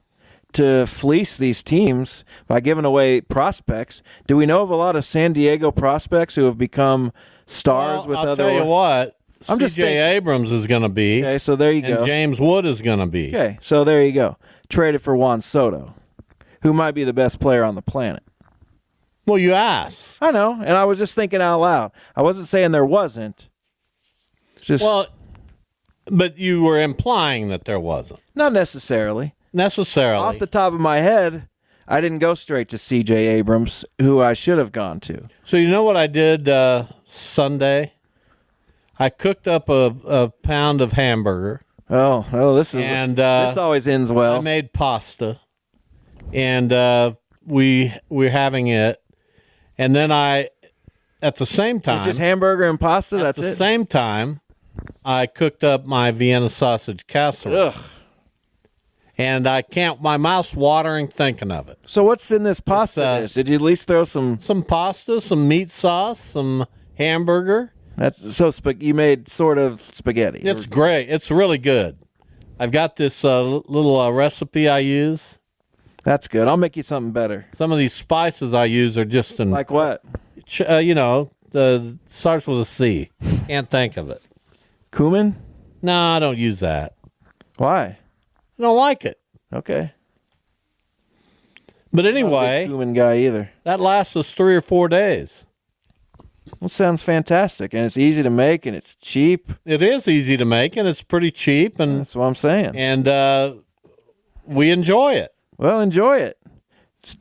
to fleece these teams by giving away prospects. Do we know of a lot of San Diego prospects who have become stars with I'll other... tell you what, I'm just C.J. Abrams is going to be. Okay, so there you and go. James Wood is going to be. Okay, so there you go. Traded for Juan Soto, who might be the best player on the planet. Well, you asked. I know, and I was just thinking out loud. I wasn't saying there wasn't. Well, but you were implying that there wasn't. Not necessarily. Off the top of my head, I didn't go straight to C.J. Abrams, who I should have gone to. So you know what I did Sunday? I cooked up a pound of hamburger. This always ends well. I made pasta, and we're having it. And then at the same time, just hamburger and pasta. At the same time, I cooked up my Vienna sausage casserole. Ugh. And my mouth's watering thinking of it. So what's in this pasta dish? Did you at least throw some pasta, some meat sauce, some hamburger? That's so you made sort of spaghetti. It's great. It's really good. I've got this little recipe I use. That's good. I'll make you something better. Some of these spices I use are just like what? Starts with a C. Can't think of it. Cumin? No, I don't use that. Why? I don't like it. Okay. But anyway, I'm not a big cumin guy either. That lasts us 3 or 4 days. Well, sounds fantastic, and it's easy to make, and it's cheap. It is easy to make, and it's pretty cheap, and that's what I'm saying. And we enjoy it. Well, enjoy it.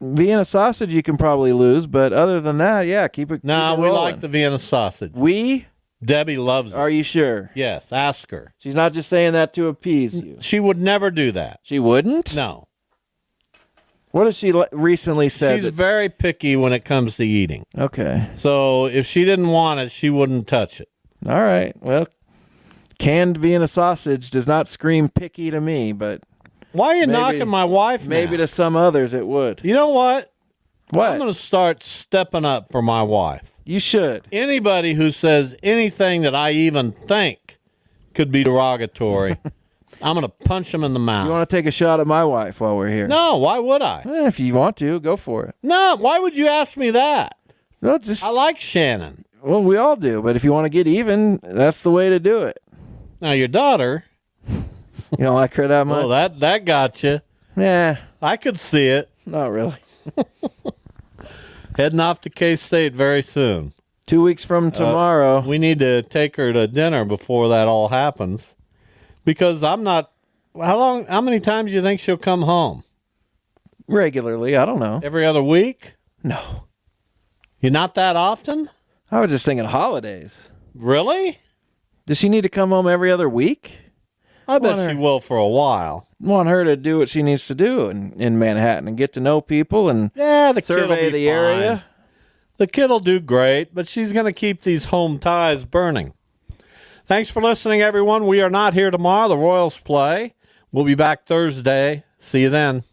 Vienna sausage you can probably lose, but other than that, yeah, keep it. No, keep it we rolling. like the Vienna sausage. Debbie loves it. Are you sure? Yes, ask her. She's not just saying that to appease you. She would never do that. She wouldn't? No. What has she recently said? She's very picky when it comes to eating. Okay. So if she didn't want it, she wouldn't touch it. All right. Well, canned Vienna sausage does not scream picky to me, but... Why are you knocking my wife Maybe now? to some others it would. You know what? What? I'm going to start stepping up for my wife. You should. Anybody who says anything that I even think could be derogatory, I'm going to punch them in the mouth. You want to take a shot at my wife while we're here? No, why would I? If you want to, go for it. No, why would you ask me that? No, I like Shannon. Well, we all do, but if you want to get even, that's the way to do it. Now, your daughter... You don't like her that much? Well, that got you. Yeah. I could see it. Not really. Heading off to K-State very soon. 2 weeks from tomorrow. We need to take her to dinner before that all happens. Because I'm not... How many times do you think she'll come home? Regularly, I don't know. Every other week? No. You're not that often? I was just thinking holidays. Really? Does she need to come home every other week? I bet she will for a while. Want her to do what she needs to do in Manhattan and get to know people and the survey the area. The kid will do great, but she's going to keep these home ties burning. Thanks for listening, everyone. We are not here tomorrow. The Royals play. We'll be back Thursday. See you then.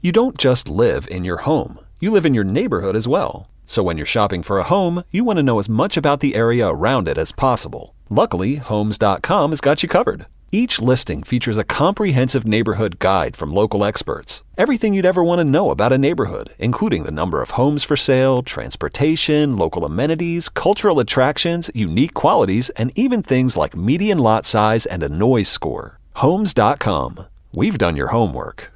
You don't just live in your home. You live in your neighborhood as well. So when you're shopping for a home, you want to know as much about the area around it as possible. Luckily, Homes.com has got you covered. Each listing features a comprehensive neighborhood guide from local experts. Everything you'd ever want to know about a neighborhood, including the number of homes for sale, transportation, local amenities, cultural attractions, unique qualities, and even things like median lot size and a noise score. Homes.com. We've done your homework.